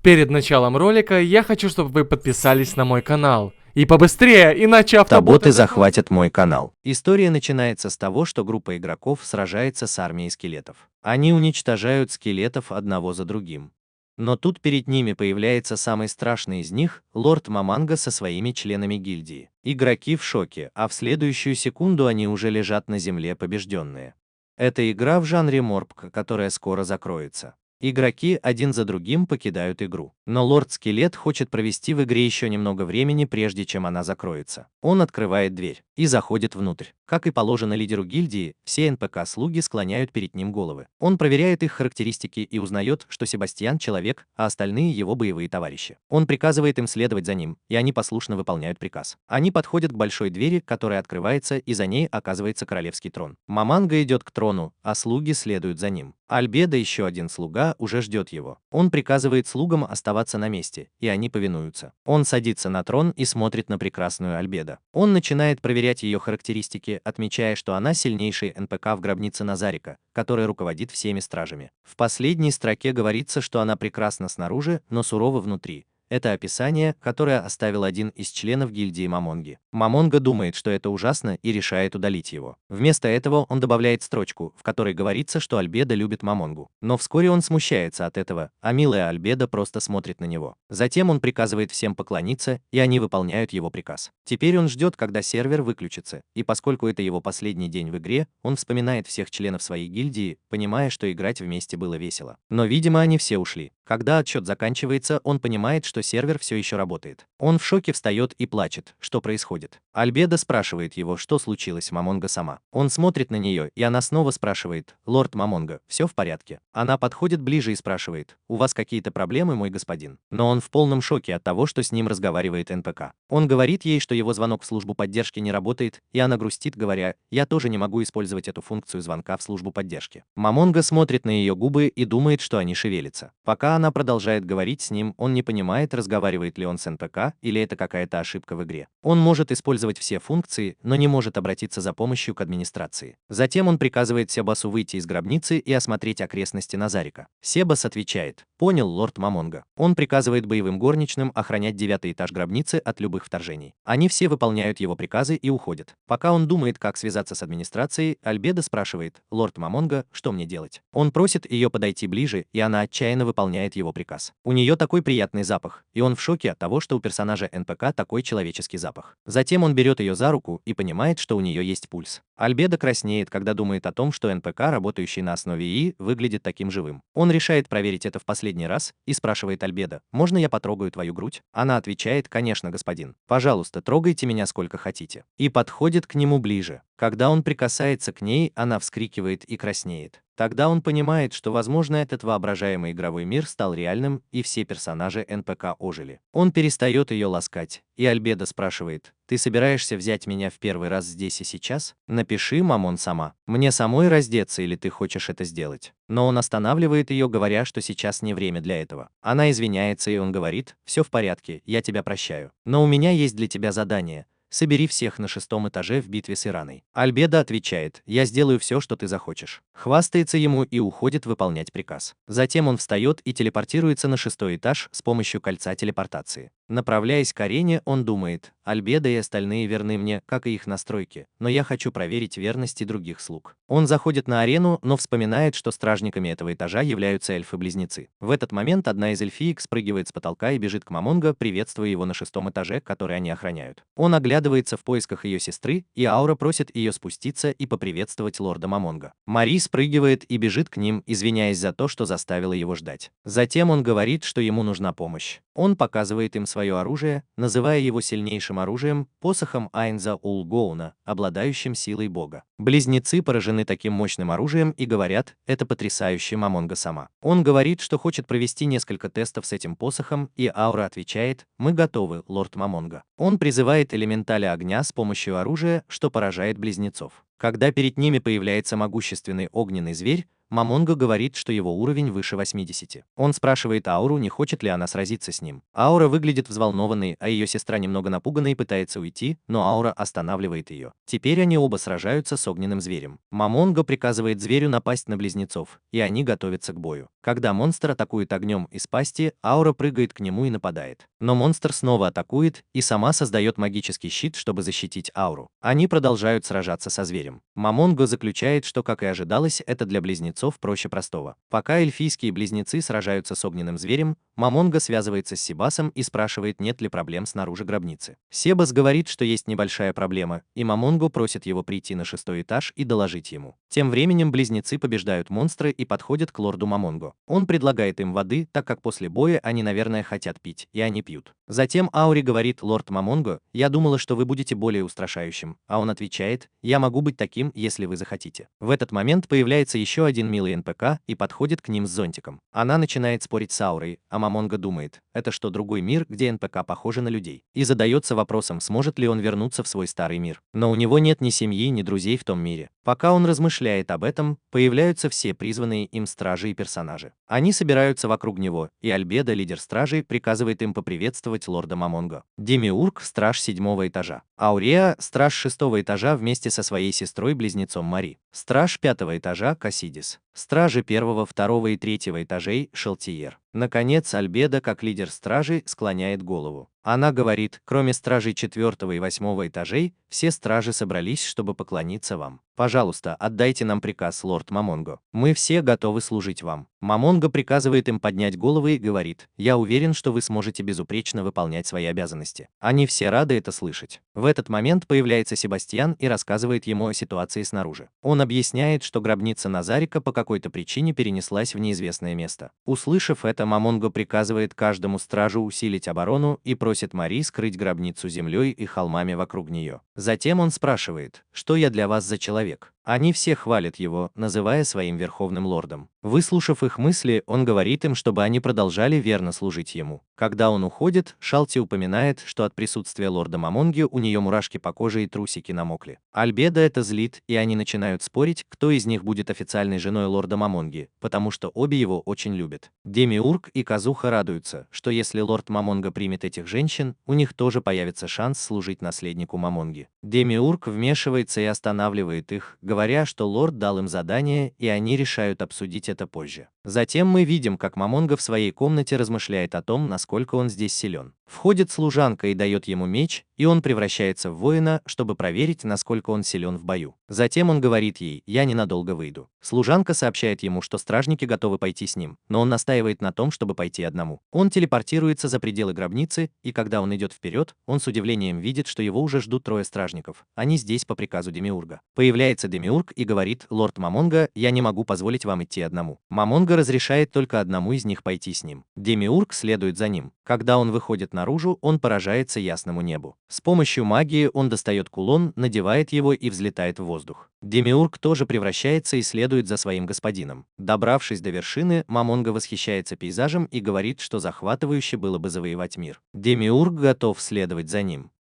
Перед началом ролика я хочу, чтобы вы подписались на мой канал. И побыстрее, иначе автоботы захватят мой канал. История начинается с того, что группа игроков сражается с армией скелетов. Они уничтожают скелетов одного за другим. Но тут перед ними появляется самый страшный из них, лорд Маманга со своими членами гильдии. Игроки в шоке, а в следующую секунду они уже лежат на земле побежденные. Это игра в жанре морпк, которая скоро закроется. Игроки один за другим покидают игру. Но лорд-скелет хочет провести в игре еще немного времени, прежде чем она закроется. Он открывает дверь и заходит внутрь. Как и положено лидеру гильдии, все НПК-слуги склоняют перед ним головы. Он проверяет их характеристики и узнает, что Себастьян – человек, а остальные его боевые товарищи. Он приказывает им следовать за ним, и они послушно выполняют приказ. Они подходят к большой двери, которая открывается, и за ней оказывается королевский трон. Маманга идет к трону, а слуги следуют за ним. Альбедо, еще один слуга, уже ждет его. Он приказывает слугам оставаться на месте, и они повинуются. Он садится на трон и смотрит на прекрасную Альбедо. Он начинает проверять ее характеристики, отмечая, что она сильнейший НПК в гробнице Назарика, который руководит всеми стражами. В последней строке говорится, что она прекрасна снаружи, но сурова внутри. Это описание, которое оставил один из членов гильдии Мамонги. Мамонга думает, что это ужасно, и решает удалить его. Вместо этого он добавляет строчку, в которой говорится, что Альбедо любит Мамонгу. Но вскоре он смущается от этого, а милая Альбедо просто смотрит на него. Затем он приказывает всем поклониться, и они выполняют его приказ. Теперь он ждет, когда сервер выключится, и поскольку это его последний день в игре, он вспоминает всех членов своей гильдии, понимая, что играть вместе было весело. Но, видимо, они все ушли. Когда отчет заканчивается, он понимает, что сервер все еще работает. Он в шоке встает и плачет. Что происходит? Альбедо спрашивает его, что случилось, Мамонга сама. Он смотрит на нее, и она снова спрашивает: «Лорд Мамонга, все в порядке?» Она подходит ближе и спрашивает: «У вас какие-то проблемы, мой господин?» Но он в полном шоке от того, что с ним разговаривает НПК. Он говорит ей, что его звонок в службу поддержки не работает, и она грустит, говоря: «Я тоже не могу использовать эту функцию звонка в службу поддержки». Мамонга смотрит на ее губы и думает, что они шевелятся. Пока она продолжает говорить с ним, он не понимает, разговаривает ли он с НПК или это какая-то ошибка в игре. Он может использовать все функции, но не может обратиться за помощью к администрации. Затем он приказывает Себасу выйти из гробницы и осмотреть окрестности Назарика. Себас отвечает: «Понял, лорд Мамонга». Он приказывает боевым горничным охранять 9-й этаж гробницы от любых вторжений. Они все выполняют его приказы и уходят. Пока он думает, как связаться с администрацией, Альбедо спрашивает: «Лорд Мамонга, что мне делать?» Он просит ее подойти ближе, и она отчаянно выполняет его приказ. У нее такой приятный запах, и он в шоке от того, что у персонажа НПК такой человеческий запах. Затем он берет ее за руку и понимает, что у нее есть пульс. Альбедо краснеет, когда думает о том, что НПК, работающий на основе ИИ, выглядит таким живым. Он решает проверить это в последний раз и спрашивает Альбедо: «Можно я потрогаю твою грудь?» Она отвечает: «Конечно, господин. Пожалуйста, трогайте меня сколько хотите». И подходит к нему ближе. Когда он прикасается к ней, она вскрикивает и краснеет. Тогда он понимает, что, возможно, этот воображаемый игровой мир стал реальным, и все персонажи НПК ожили. Он перестает ее ласкать, и Альбедо спрашивает: «Ты собираешься взять меня в первый раз здесь и сейчас? Напиши, Мамон, сама. Мне самой раздеться или ты хочешь это сделать?» Но он останавливает ее, говоря, что сейчас не время для этого. Она извиняется, и он говорит: «Все в порядке, я тебя прощаю. Но у меня есть для тебя задание. Собери всех на 6-м этаже в битве с Ираной». Альбедо отвечает: «Я сделаю все, что ты захочешь». Хвастается ему и уходит выполнять приказ. Затем он встает и телепортируется на 6-й этаж с помощью кольца телепортации. Направляясь к арене, он думает: «Альбедо и остальные верны мне, как и их настройки, но я хочу проверить верность и других слуг». Он заходит на арену, но вспоминает, что стражниками этого этажа являются эльфы-близнецы. В этот момент одна из эльфиек спрыгивает с потолка и бежит к Мамонга, приветствуя его на 6-м этаже, который они охраняют. Он оглядывается в поисках ее сестры, и Аура просит ее спуститься и поприветствовать лорда Мамонга. Мари спрыгивает и бежит к ним, извиняясь за то, что заставила его ждать. Затем он говорит, что ему нужна помощь. Он показывает им свое оружие, называя его сильнейшим оружием, посохом Айнза Улгоуна, обладающим силой бога. Близнецы поражены таким мощным оружием и говорят: «Это потрясающе, Мамонга сама». Он говорит, что хочет провести несколько тестов с этим посохом, и Аура отвечает: «Мы готовы, лорд Мамонга». Он призывает элементаля огня с помощью оружия, что поражает близнецов. Когда перед ними появляется могущественный огненный зверь, Мамонго говорит, что его уровень выше 80. Он спрашивает Ауру, не хочет ли она сразиться с ним. Аура выглядит взволнованной, а ее сестра немного напугана и пытается уйти, но Аура останавливает ее. Теперь они оба сражаются с огненным зверем. Мамонго приказывает зверю напасть на близнецов, и они готовятся к бою. Когда монстр атакует огнем из пасти, Аура прыгает к нему и нападает. Но монстр снова атакует и сама создает магический щит, чтобы защитить Ауру. Они продолжают сражаться со зверем. Мамонго заключает, что, как и ожидалось, это для близнецов проще простого. Пока эльфийские близнецы сражаются с огненным зверем, Мамонго связывается с Себасом и спрашивает, нет ли проблем снаружи гробницы. Себас говорит, что есть небольшая проблема, и Мамонго просит его прийти на 6-й этаж и доложить ему. Тем временем близнецы побеждают монстра и подходят к лорду Мамонго. Он предлагает им воды, так как после боя они, наверное, хотят пить, и они пьют. Затем Аури говорит: лорд Мамонго, я думала, что вы будете более устрашающим, а он отвечает: я могу быть таким, если вы захотите. В этот момент появляется еще один милый НПК и подходит к ним с зонтиком. Она начинает спорить с Аурой, а Мамонго думает, это что, другой мир, где НПК похожи на людей, и задается вопросом, сможет ли он вернуться в свой старый мир. Но у него нет ни семьи, ни друзей в том мире. Пока он размышляет об этом, появляются все призванные им стражи и персонажи. Они собираются вокруг него, и Альбедо, лидер стражей, приказывает им поприветствовать лорда Мамонго. Демиург – страж 7-го этажа. Ауреа – страж 6-го этажа вместе со своей сестрой-близнецом Мари. Страж 5-го этажа – Кассидис. Стражи 1-го, 2-го и 3-го этажей – Шелтиер. Наконец, Альбедо, как лидер стражей, склоняет голову. Она говорит: кроме стражей 4-го и 8-го этажей, все стражи собрались, чтобы поклониться вам. Пожалуйста, отдайте нам приказ, лорд Мамонго. Мы все готовы служить вам. Мамонго приказывает им поднять головы и говорит: я уверен, что вы сможете безупречно выполнять свои обязанности. Они все рады это слышать. В этот момент появляется Себастьян и рассказывает ему о ситуации снаружи. Он объясняет, что гробница Назарика по какой-то причине перенеслась в неизвестное место. Услышав это, Мамонго приказывает каждому стражу усилить оборону и просит Мари скрыть гробницу землей и холмами вокруг нее. Затем он спрашивает: что я для вас за человек? Они все хвалят его, называя своим верховным лордом. Выслушав их мысли, он говорит им, чтобы они продолжали верно служить ему. Когда он уходит, Шалти упоминает, что от присутствия лорда Мамонги у нее мурашки по коже и трусики намокли. Альбедо это злит, и они начинают спорить, кто из них будет официальной женой лорда Мамонги, потому что обе его очень любят. Демиург и Казуха радуются, что если лорд Мамонга примет этих женщин, у них тоже появится шанс служить наследнику Мамонги. Демиург вмешивается и останавливает их, говоря, что лорд дал им задание, и они решают обсудить это позже. Затем мы видим, как Мамонго в своей комнате размышляет о том, насколько он здесь силен. Входит служанка и дает ему меч, и он превращается в воина, чтобы проверить, насколько он силен в бою. Затем он говорит ей: я ненадолго выйду. Служанка сообщает ему, что стражники готовы пойти с ним, но он настаивает на том, чтобы пойти одному. Он телепортируется за пределы гробницы, и когда он идет вперед, он с удивлением видит, что его уже ждут 3 стражников. Они здесь по приказу Демиурга. Появляется Демиург и говорит: лорд Мамонго, я не могу позволить вам идти одному. Мамонго разрешает только одному из них пойти с ним. Демиург следует за ним. Когда он выходит наружу, он поражается ясному небу. С помощью магии он достает кулон, надевает его и взлетает в воздух. Демиург тоже превращается и следует за своим господином. Добравшись до вершины, Мамонго восхищается пейзажем и говорит, что захватывающе было бы завоевать мир. Демиург готов следовать за ним.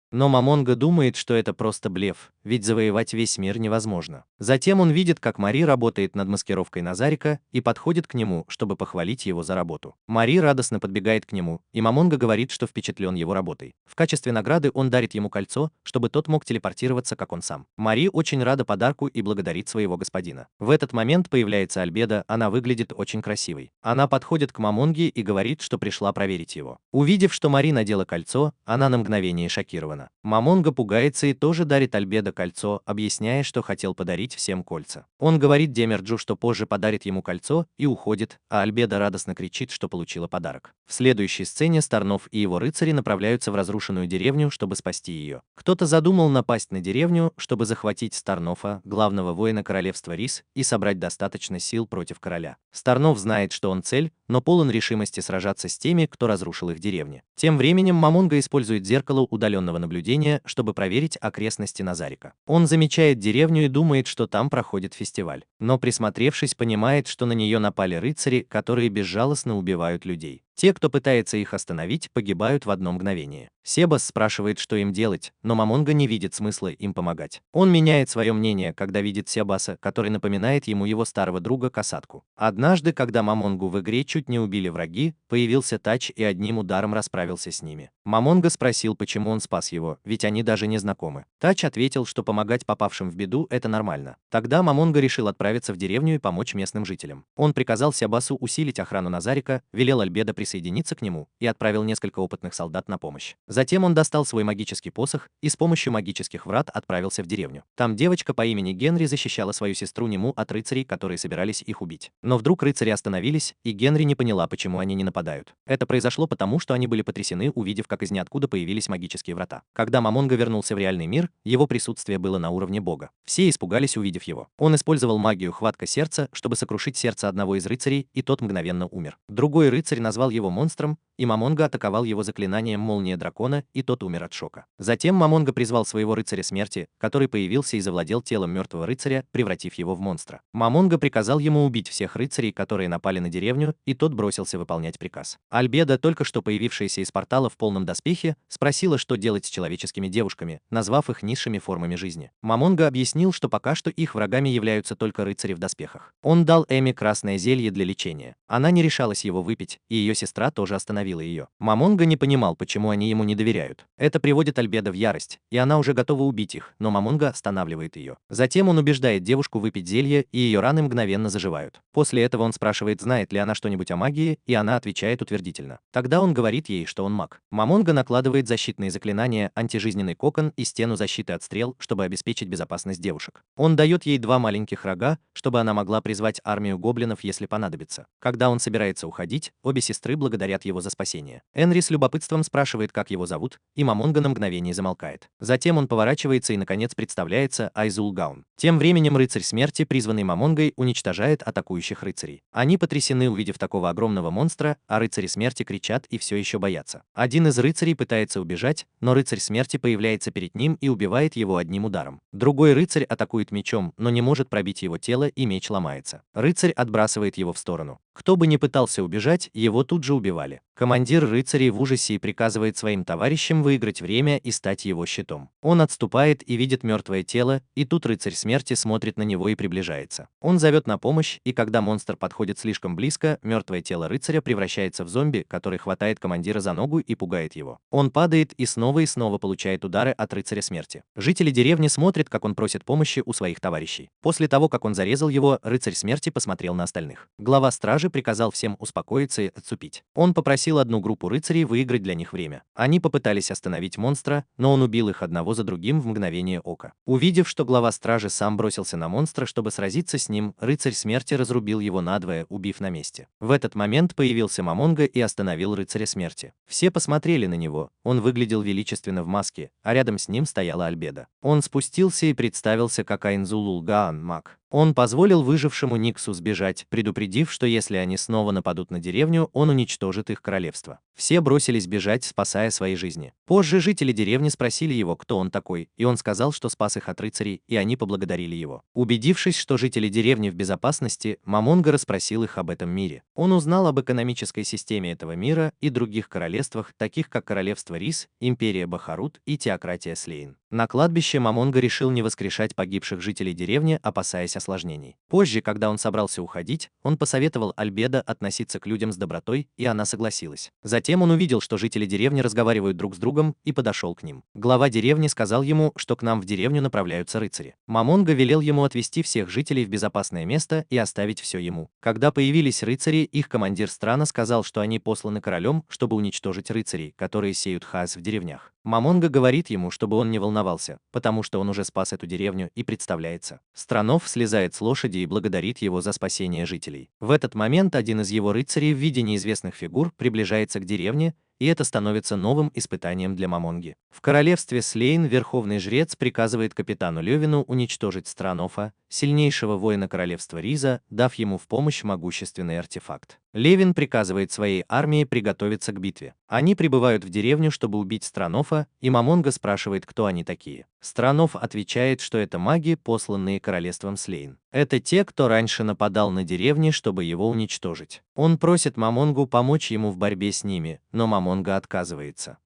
Но Мамонго думает, что это просто блеф, ведь завоевать весь мир невозможно. Затем он видит, как Мари работает над маскировкой Назарика и подходит к нему, чтобы похвалить его за работу. Мари радостно подбегает к нему, и Мамонго говорит, что впечатлен его работой. В качестве награды он дарит ему кольцо, чтобы тот мог телепортироваться, как он сам. Мари очень рада подарку и благодарит своего господина. В этот момент появляется Альбедо, она выглядит очень красивой. Она подходит к Мамонге и говорит, что пришла проверить его. Увидев, что Мари надела кольцо, она на мгновение шокирована. Мамонго пугается и тоже дарит Альбедо кольцо, объясняя, что хотел подарить всем кольца. Он говорит Демерджу, что позже подарит ему кольцо, и уходит, а Альбедо радостно кричит, что получила подарок. В следующей сцене Старнов и его рыцари направляются в разрушенную деревню, чтобы спасти ее. Кто-то задумал напасть на деревню, чтобы захватить Старнофа, главного воина королевства Рис, и собрать достаточно сил против короля. Старнов знает, что он цель, но полон решимости сражаться с теми, кто разрушил их деревни. Тем временем Мамонго использует зеркало удаленного наблюдения, чтобы проверить окрестности Назарика. Он замечает деревню и думает, что там проходит фестиваль. Но присмотревшись, понимает, что на нее напали рыцари, которые безжалостно убивают людей. Те, кто пытается их остановить, погибают в одно мгновение. Себас спрашивает, что им делать, но Мамонга не видит смысла им помогать. Он меняет свое мнение, когда видит Себаса, который напоминает ему его старого друга Касатку. Однажды, когда Мамонгу в игре чуть не убили враги, появился Тач и одним ударом расправился с ними. Мамонга спросил, почему он спас его, ведь они даже не знакомы. Тач ответил, что помогать попавшим в беду – это нормально. Тогда Мамонга решил отправиться в деревню и помочь местным жителям. Он приказал Себасу усилить охрану Назарика, велел Альбедо присоединиться к нему и отправил несколько опытных солдат на помощь. Затем он достал свой магический посох и с помощью магических врат отправился в деревню. Там девочка по имени Генри защищала свою сестру Ниму от рыцарей, которые собирались их убить. Но вдруг рыцари остановились, и Генри не поняла, почему они не нападают. Это произошло потому, что они были потрясены, увидев, как из ниоткуда появились магические врата. Когда Мамонга вернулся в реальный мир, его присутствие было на уровне бога. Все испугались, увидев его. Он использовал магию хватка сердца, чтобы сокрушить сердце одного из рыцарей, и тот мгновенно умер. Другой рыцарь назвал его монстром, и Мамонга атаковал его заклинанием молния дракона, и тот умер от шока. Затем Мамонга призвал своего рыцаря смерти, который появился и завладел телом мертвого рыцаря, превратив его в монстра. Мамонга приказал ему убить всех рыцарей, которые напали на деревню, и тот бросился выполнять приказ. Альбедо, только что появившаяся из портала в полном доспехе, спросила, что делать с человеческими девушками, назвав их низшими формами жизни. Мамонга объяснил, что пока что их врагами являются только рыцари в доспехах. Он дал Эми красное зелье для лечения. Она не решалась его выпить, и ее сестра тоже остановила ее. Мамонга не понимал, почему они ему не доверяют. Это приводит Альбедо в ярость, и она уже готова убить их, но Мамонга останавливает ее. Затем он убеждает девушку выпить зелье, и ее раны мгновенно заживают. После этого он спрашивает, знает ли она что-нибудь о магии, и она отвечает утвердительно. Тогда он говорит ей, что он маг. Мамонга накладывает защитные заклинания, антижизненный кокон и стену защиты от стрел, чтобы обеспечить безопасность девушек. Он дает ей 2 маленьких рога, чтобы она могла призвать армию гоблинов, если понадобится. Когда он собирается уходить, обе сестры благодарят его за спасение. Энри с любопытством спрашивает, как его зовут, и Мамонга на мгновение замолкает. Затем он поворачивается и наконец представляется Айзул Гаун. Тем временем рыцарь смерти, призванный Мамонгой, уничтожает атакующих рыцарей. Они потрясены, увидев такого огромного монстра, а рыцари смерти кричат и все еще боятся. Один из рыцарей пытается убежать, но рыцарь смерти появляется перед ним и убивает его одним ударом. Другой рыцарь атакует мечом, но не может пробить его тело, и меч ломается. Рыцарь отбрасывает его в сторону. Кто бы ни пытался убежать, его тут же убивали. Командир рыцарей в ужасе и приказывает своим товарищам выиграть время и стать его щитом. Он отступает и видит мертвое тело, и тут рыцарь смерти смотрит на него и приближается. Он зовет на помощь, и когда монстр подходит слишком близко, мертвое тело рыцаря превращается в зомби, который хватает командира за ногу и пугает его. Он падает и снова получает удары от рыцаря смерти. Жители деревни смотрят, как он просит помощи у своих товарищей. После того, как он зарезал его, рыцарь смерти посмотрел на остальных. Глава стражи приказал всем успокоиться и отступить. Он попросил одну группу рыцарей выиграть для них время. Они попытались остановить монстра, но он убил их одного за другим в мгновение ока. Увидев, что глава стражи сам бросился на монстра, чтобы сразиться с ним, рыцарь смерти разрубил его надвое, убив на месте. В этот момент появился Мамонга и остановил рыцаря смерти. Все посмотрели на него, он выглядел величественно в маске, а рядом с ним стояла Альбедо. Он спустился и представился как Айнзул Гаан, маг. Он позволил выжившему Никсу сбежать, предупредив, что если они снова нападут на деревню, он уничтожит их королевство. Все бросились бежать, спасая свои жизни. Позже жители деревни спросили его, кто он такой, и он сказал, что спас их от рыцарей, и они поблагодарили его. Убедившись, что жители деревни в безопасности, Мамонга расспросил их об этом мире. Он узнал об экономической системе этого мира и других королевствах, таких как королевство Рис, империя Бахарут и теократия Слейн. На кладбище Мамонга решил не воскрешать погибших жителей деревни, опасаясь осложнений. Позже, когда он собрался уходить, он посоветовал Альбедо относиться к людям с добротой, и она согласилась. Затем он увидел, что жители деревни разговаривают друг с другом, и подошел к ним. Глава деревни сказал ему, что к нам в деревню направляются рыцари. Мамонга велел ему отвезти всех жителей в безопасное место и оставить все ему. Когда появились рыцари, их командир Страна сказал, что они посланы королем, чтобы уничтожить рыцарей, которые сеют хаос в деревнях. Мамонга говорит ему, чтобы он не волновался, потому что он уже спас эту деревню и представляется. Странов слезает с лошади и благодарит его за спасение жителей. В этот момент один из его рыцарей в виде неизвестных фигур приближается к деревне, и это становится новым испытанием для Мамонги. В королевстве Слейн верховный жрец приказывает капитану Левину уничтожить Странофа, сильнейшего воина королевства Риза, дав ему в помощь могущественный артефакт. Левин приказывает своей армии приготовиться к битве. Они прибывают в деревню, чтобы убить Странофа, и Мамонга спрашивает, кто они такие. Страноф отвечает, что это маги, посланные королевством Слейн. Это те, кто раньше нападал на деревни, чтобы его уничтожить. Он просит Мамонгу помочь ему в борьбе с ними, но Мамонга отказывается.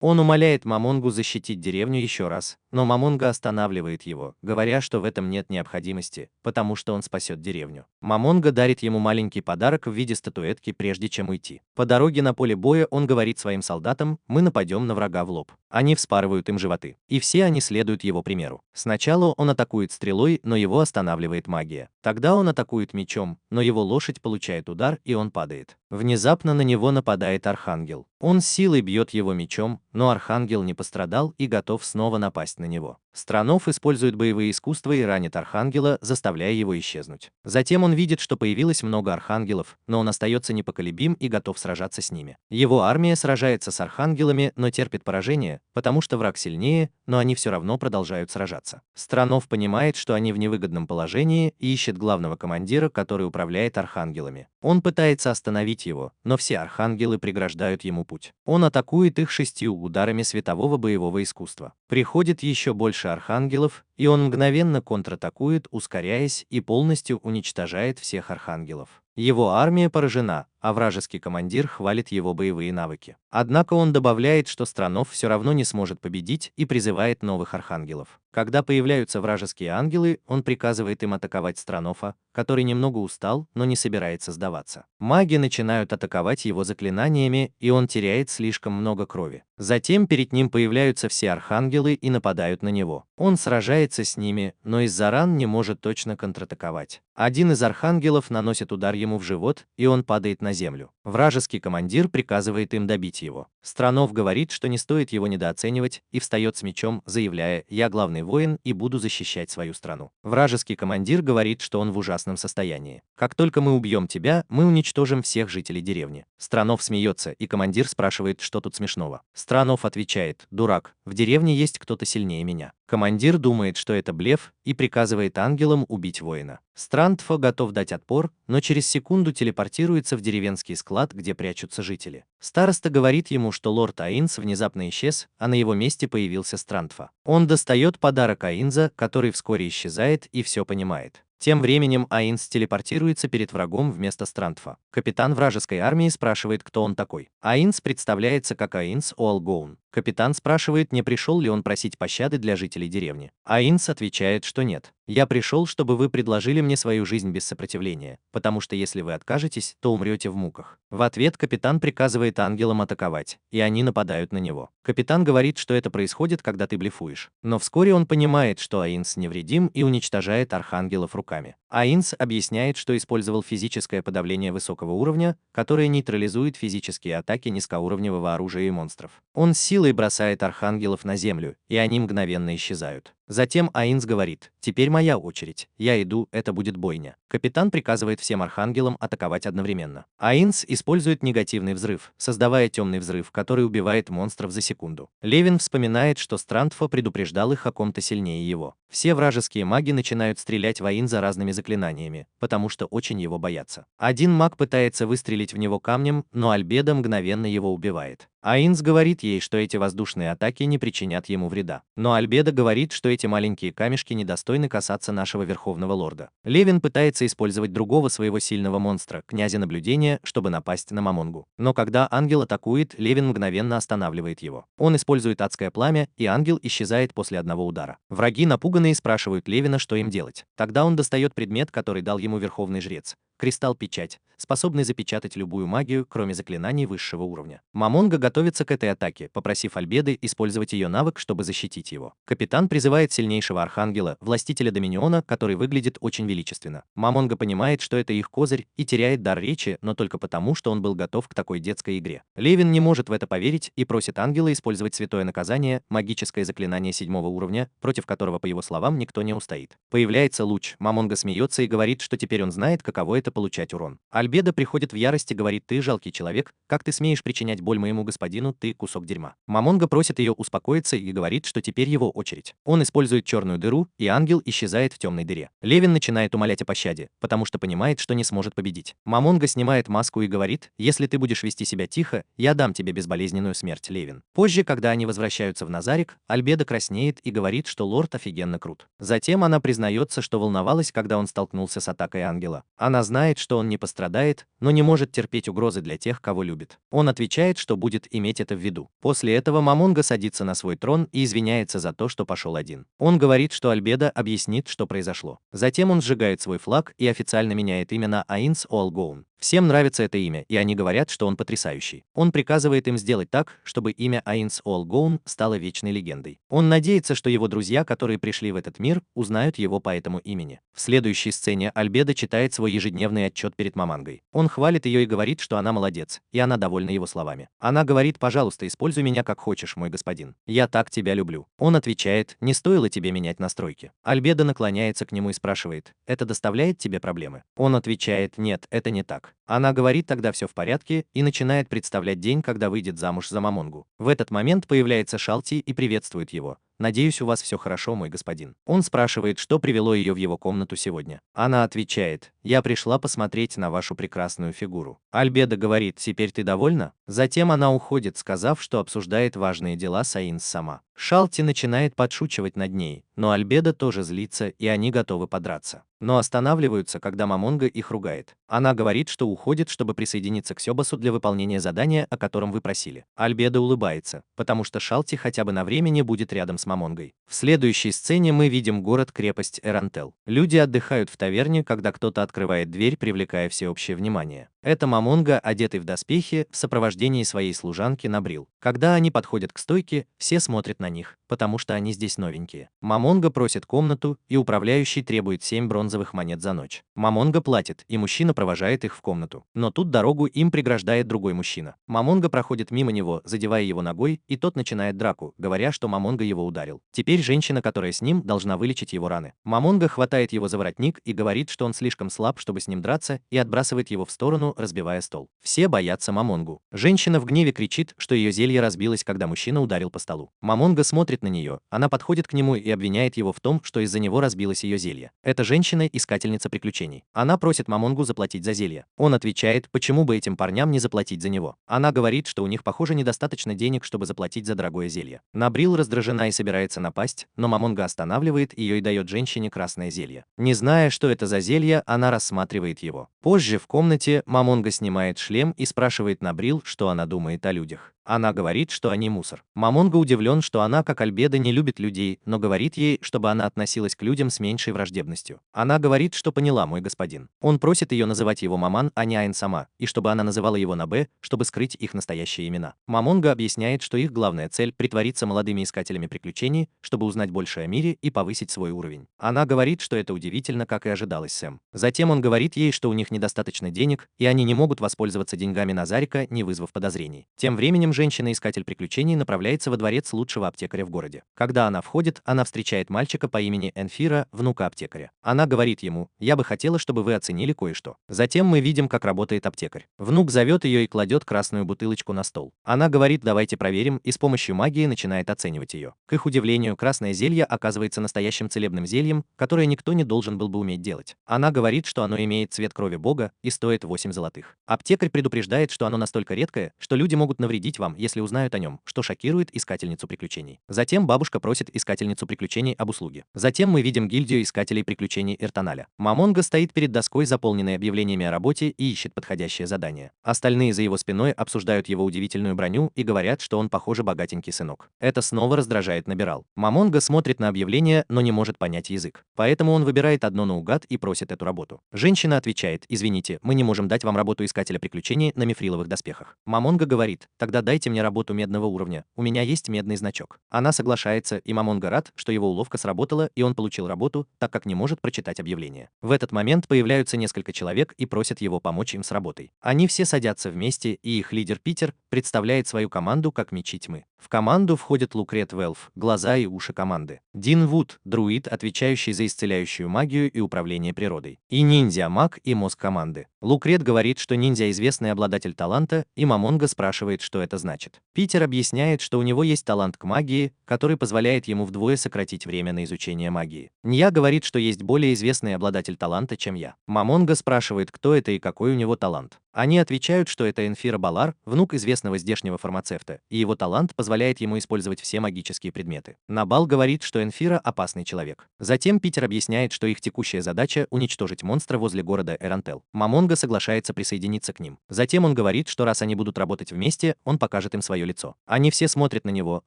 Он умоляет Мамонгу защитить деревню еще раз, но Мамонга останавливает его, говоря, что в этом нет необходимости, потому что он спасет деревню. Мамонга дарит ему маленький подарок в виде статуэтки, прежде чем уйти. По дороге на поле боя он говорит своим солдатам: «Мы нападем на врага в лоб». Они вспарывают им животы, и все они следуют его примеру. Сначала он атакует стрелой, но его останавливает магия. Тогда он атакует мечом, но его лошадь получает удар, и он падает. Внезапно на него нападает Архангел. Он с силой бьет его мечом, но Архангел не пострадал и готов снова напасть на него. Страноф использует боевые искусства и ранит Архангела, заставляя его исчезнуть. Затем он видит, что появилось много архангелов, но он остается непоколебим и готов сражаться с ними. Его армия сражается с архангелами, но терпит поражение, потому что враг сильнее, но они все равно продолжают сражаться. Страноф понимает, что они в невыгодном положении, и ищет главного командира, который управляет архангелами. Он пытается остановить его, но все архангелы преграждают ему путь. Он атакует их 6 ударами светового боевого искусства. Приходит еще больше архангелов, и он мгновенно контратакует, ускоряясь, и полностью уничтожает всех архангелов. Его армия поражена, а вражеский командир хвалит его боевые навыки. Однако он добавляет, что Страноф все равно не сможет победить, и призывает новых архангелов. Когда появляются вражеские ангелы, он приказывает им атаковать Странофа, который немного устал, но не собирается сдаваться. Маги начинают атаковать его заклинаниями, и он теряет слишком много крови. Затем перед ним появляются все архангелы и нападают на него. Он сражается с ними, но из-за ран не может точно контратаковать. Один из архангелов наносит удар ему в живот, и он падает на землю. Вражеский командир приказывает им добить его. Страноф говорит, что не стоит его недооценивать, и встает с мечом, заявляя: «Я главный воин и буду защищать свою страну». Вражеский командир говорит, что он в ужасном состоянии. «Как только мы убьем тебя, мы уничтожим всех жителей деревни». Страноф смеется, и командир спрашивает, что тут смешного. Страноф отвечает: «Дурак, в деревне есть кто-то сильнее меня». Командир думает, что это блеф, и приказывает ангелам убить воина. Страндфа готов дать отпор, но через секунду телепортируется в деревенский склад, где прячутся жители. Староста говорит ему, что лорд Аинс внезапно исчез, а на его месте появился Страндфа. Он достает подарок Аинза, который вскоре исчезает, и все понимает. Тем временем Аинс телепортируется перед врагом вместо Страндфа. Капитан вражеской армии спрашивает, кто он такой. Аинс представляется как Аинс Уолгоун. Капитан спрашивает, не пришел ли он просить пощады для жителей деревни. Аинс отвечает, что нет. «Я пришел, чтобы вы предложили мне свою жизнь без сопротивления, потому что если вы откажетесь, то умрете в муках». В ответ капитан приказывает ангелам атаковать, и они нападают на него. Капитан говорит, что это происходит, когда ты блефуешь. Но вскоре он понимает, что Аинс невредим, и уничтожает архангелов руками. Аинс объясняет, что использовал физическое подавление высокого уровня, которое нейтрализует физические атаки низкоуровневого оружия и монстров. Он силой бросает архангелов на землю, и они мгновенно исчезают. Затем Аинс говорит: «Теперь моя очередь. Я иду, это будет бойня». Капитан приказывает всем архангелам атаковать одновременно. Аинс использует негативный взрыв, создавая темный взрыв, который убивает монстров за секунду. Левин вспоминает, что Страндфа предупреждал их о ком-то сильнее его. Все вражеские маги начинают стрелять в Аинза разными заклинаниями, потому что очень его боятся. Один маг пытается выстрелить в него камнем, но Альбеда мгновенно его убивает. Аинс говорит ей, что эти воздушные атаки не причинят ему вреда. Но Альбеда говорит, что эти маленькие камешки недостойны касаться нашего Верховного Лорда. Левин пытается использовать другого своего сильного монстра, князя наблюдения, чтобы напасть на Мамонгу. Но когда ангел атакует, Левин мгновенно останавливает его. Он использует адское пламя, и ангел исчезает после одного удара. Враги напуганные спрашивают Левина, что им делать. Тогда он достает предмет, который дал ему Верховный Жрец. Кристалл-печать, способный запечатать любую магию, кроме заклинаний высшего уровня. Мамонга готовится к этой атаке, попросив Альбеды использовать ее навык, чтобы защитить его. Капитан призывает сильнейшего архангела, властителя Доминиона, который выглядит очень величественно. Мамонга понимает, что это их козырь, и теряет дар речи, но только потому, что он был готов к такой детской игре. Левин не может в это поверить и просит ангела использовать святое наказание, магическое заклинание 7-го уровня, против которого, по его словам, никто не устоит. Появляется луч, Мамонга смеется и говорит, что теперь он знает, каково это получать урон. Альбедо приходит в ярость и говорит: ты жалкий человек, как ты смеешь причинять боль моему господину, ты кусок дерьма. Мамонга просит ее успокоиться и говорит, что теперь его очередь. Он использует черную дыру, и ангел исчезает в темной дыре. Левин начинает умолять о пощаде, потому что понимает, что не сможет победить. Мамонга снимает маску и говорит: если ты будешь вести себя тихо, я дам тебе безболезненную смерть, Левин. Позже, когда они возвращаются в Назарик, Альбедо краснеет и говорит, что лорд офигенно крут. Затем она признается, что волновалась, когда он столкнулся с атакой ангела. Она знает, что он не пострадает, но не может терпеть угрозы для тех, кого любит. Он отвечает, что будет иметь это в виду. После этого Мамонга садится на свой трон и извиняется за то, что пошел один. Он говорит, что Альбедо объяснит, что произошло. Затем он сжигает свой флаг и официально меняет имя на Аинс Олгоун. Всем нравится это имя, и они говорят, что он потрясающий. Он приказывает им сделать так, чтобы имя Аинс Олгоун стало вечной легендой. Он надеется, что его друзья, которые пришли в этот мир, узнают его по этому имени. В следующей сцене Альбедо читает свой ежедневный отчет перед Мамангой. Он хвалит ее и говорит, что она молодец, и она довольна его словами. Она говорит: пожалуйста, используй меня как хочешь, мой господин. Я так тебя люблю. Он отвечает: не стоило тебе менять настройки. Альбедо наклоняется к нему и спрашивает: это доставляет тебе проблемы? Он отвечает: нет, это не так. Она говорит: тогда все в порядке, и начинает представлять день, когда выйдет замуж за Мамонгу. В этот момент появляется Шалти и приветствует его. «Надеюсь, у вас все хорошо, мой господин». Он спрашивает, что привело ее в его комнату сегодня. Она отвечает: «Я пришла посмотреть на вашу прекрасную фигуру». Альбедо говорит: «Теперь ты довольна?» Затем она уходит, сказав, что обсуждает важные дела с Аинс сама. Шалти начинает подшучивать над ней, но Альбедо тоже злится, и они готовы подраться. Но останавливаются, когда Мамонга их ругает. Она говорит, что уходит, чтобы присоединиться к Сёбасу для выполнения задания, о котором вы просили. Альбедо улыбается, потому что Шалти хотя бы на время не будет рядом с Мамонгой. В следующей сцене мы видим город-крепость Эрантел. Люди отдыхают в таверне, когда кто-то открывает дверь, привлекая всеобщее внимание. Это Мамонга, одетый в доспехи, в сопровождении своей служанки Набрил. Когда они подходят к стойке, все смотрят на них, потому что они здесь новенькие. Мамонга просит комнату, и управляющий требует 7 бронзовых монет за ночь. Мамонга платит, и мужчина провожает их в комнату. Но тут дорогу им преграждает другой мужчина. Мамонга проходит мимо него, задевая его ногой, и тот начинает драку, говоря, что Мамонга его ударил. Теперь женщина, которая с ним, должна вылечить его раны. Мамонга хватает его за воротник и говорит, что он слишком слаб, чтобы с ним драться, и отбрасывает его в сторону, разбивая стол. Все боятся Мамонгу. Женщина в гневе кричит, что ее зелье разбилось, когда мужчина ударил по столу. Мамонга смотрит на нее, она подходит к нему и обвиняет его в том, что из-за него разбилось ее зелье. Эта женщина – искательница приключений. Она просит Мамонгу заплатить за зелье. Он отвечает, почему бы этим парням не заплатить за него. Она говорит, что у них, похоже, недостаточно денег, чтобы заплатить за дорогое зелье. Набрил раздражена и собирается напасть, но Мамонга останавливает ее и дает женщине красное зелье. Не зная, что это за зелье, она рассматривает его. Позже в комнате Мамонга снимает шлем и спрашивает Набрил, что она думает о людях. Она говорит, что они мусор. Мамонга удивлен, что она, как Альбедо, не любит людей, но говорит ей, чтобы она относилась к людям с меньшей враждебностью. Она говорит, что поняла, мой господин. Он просит ее называть его Маман, а не Айн сама, и чтобы она называла его на «Б», чтобы скрыть их настоящие имена. Мамонга объясняет, что их главная цель – притвориться молодыми искателями приключений, чтобы узнать больше о мире и повысить свой уровень. Она говорит, что это удивительно, как и ожидалось Сэм. Затем он говорит ей, что у них недостаточно денег, и они не могут воспользоваться деньгами Назарика, не вызвав подозрений. Тем временем женщина-искатель приключений направляется во дворец лучшего аптекаря в городе. Когда она входит, она встречает мальчика по имени Энфира, внука аптекаря. Она говорит ему: «Я бы хотела, чтобы вы оценили кое-что». Затем мы видим, как работает аптекарь. Внук зовет ее и кладет красную бутылочку на стол. Она говорит: «Давайте проверим», и с помощью магии начинает оценивать ее. К их удивлению, красное зелье оказывается настоящим целебным зельем, которое никто не должен был бы уметь делать. Она говорит, что оно имеет цвет крови бога и стоит 8 золотых. Аптекарь предупреждает, что оно настолько редкое, что люди могут навредить вам, если узнают о нем, что шокирует искательницу приключений. Затем бабушка просит искательницу приключений об услуге. Затем мы видим гильдию искателей приключений Эртаналя. Мамонга стоит перед доской, заполненной объявлениями о работе, и ищет подходящее задание. Остальные за его спиной обсуждают его удивительную броню и говорят, что он, похоже, богатенький сынок. Это снова раздражает Набирал. Мамонга смотрит на объявление, но не может понять язык. Поэтому он выбирает одно наугад и просит эту работу. Женщина отвечает: «Извините, мы не можем дать вам работу искателя приключений на мифриловых доспехах». Мамонга говорит: «Тогда дайте мне работу медного уровня, у меня есть медный значок». Она соглашается, и Мамонга рад, что его уловка сработала, и он получил работу, так как не может прочитать объявление. В этот момент появляются несколько человек и просят его помочь им с работой. Они все садятся вместе, и их лидер Питер представляет свою команду как мечи тьмы. В команду входят Лукрет Велф, глаза и уши команды, Дин Вуд, друид, отвечающий за исцеляющую магию и управление природой, и ниндзя, маг и мозг команды. Лукрет говорит, что ниндзя известный обладатель таланта, и Мамонга спрашивает, что это значит. Питер объясняет, что у него есть талант к магии, который позволяет ему вдвое сократить время на изучение магии. Нья говорит, что есть более известный обладатель таланта, чем я. Мамонга спрашивает, кто это и какой у него талант. Они отвечают, что это Энфира Балар, внук известного здешнего фармацевта, и его талант позволяет ему использовать все магические предметы. Набал говорит, что Энфира опасный человек. Затем Питер объясняет, что их текущая задача – уничтожить монстра возле города Эрантел. Мамонга соглашается присоединиться к ним. Затем он говорит, что раз они будут работать вместе, он покажет им свое лицо. Они все смотрят на него,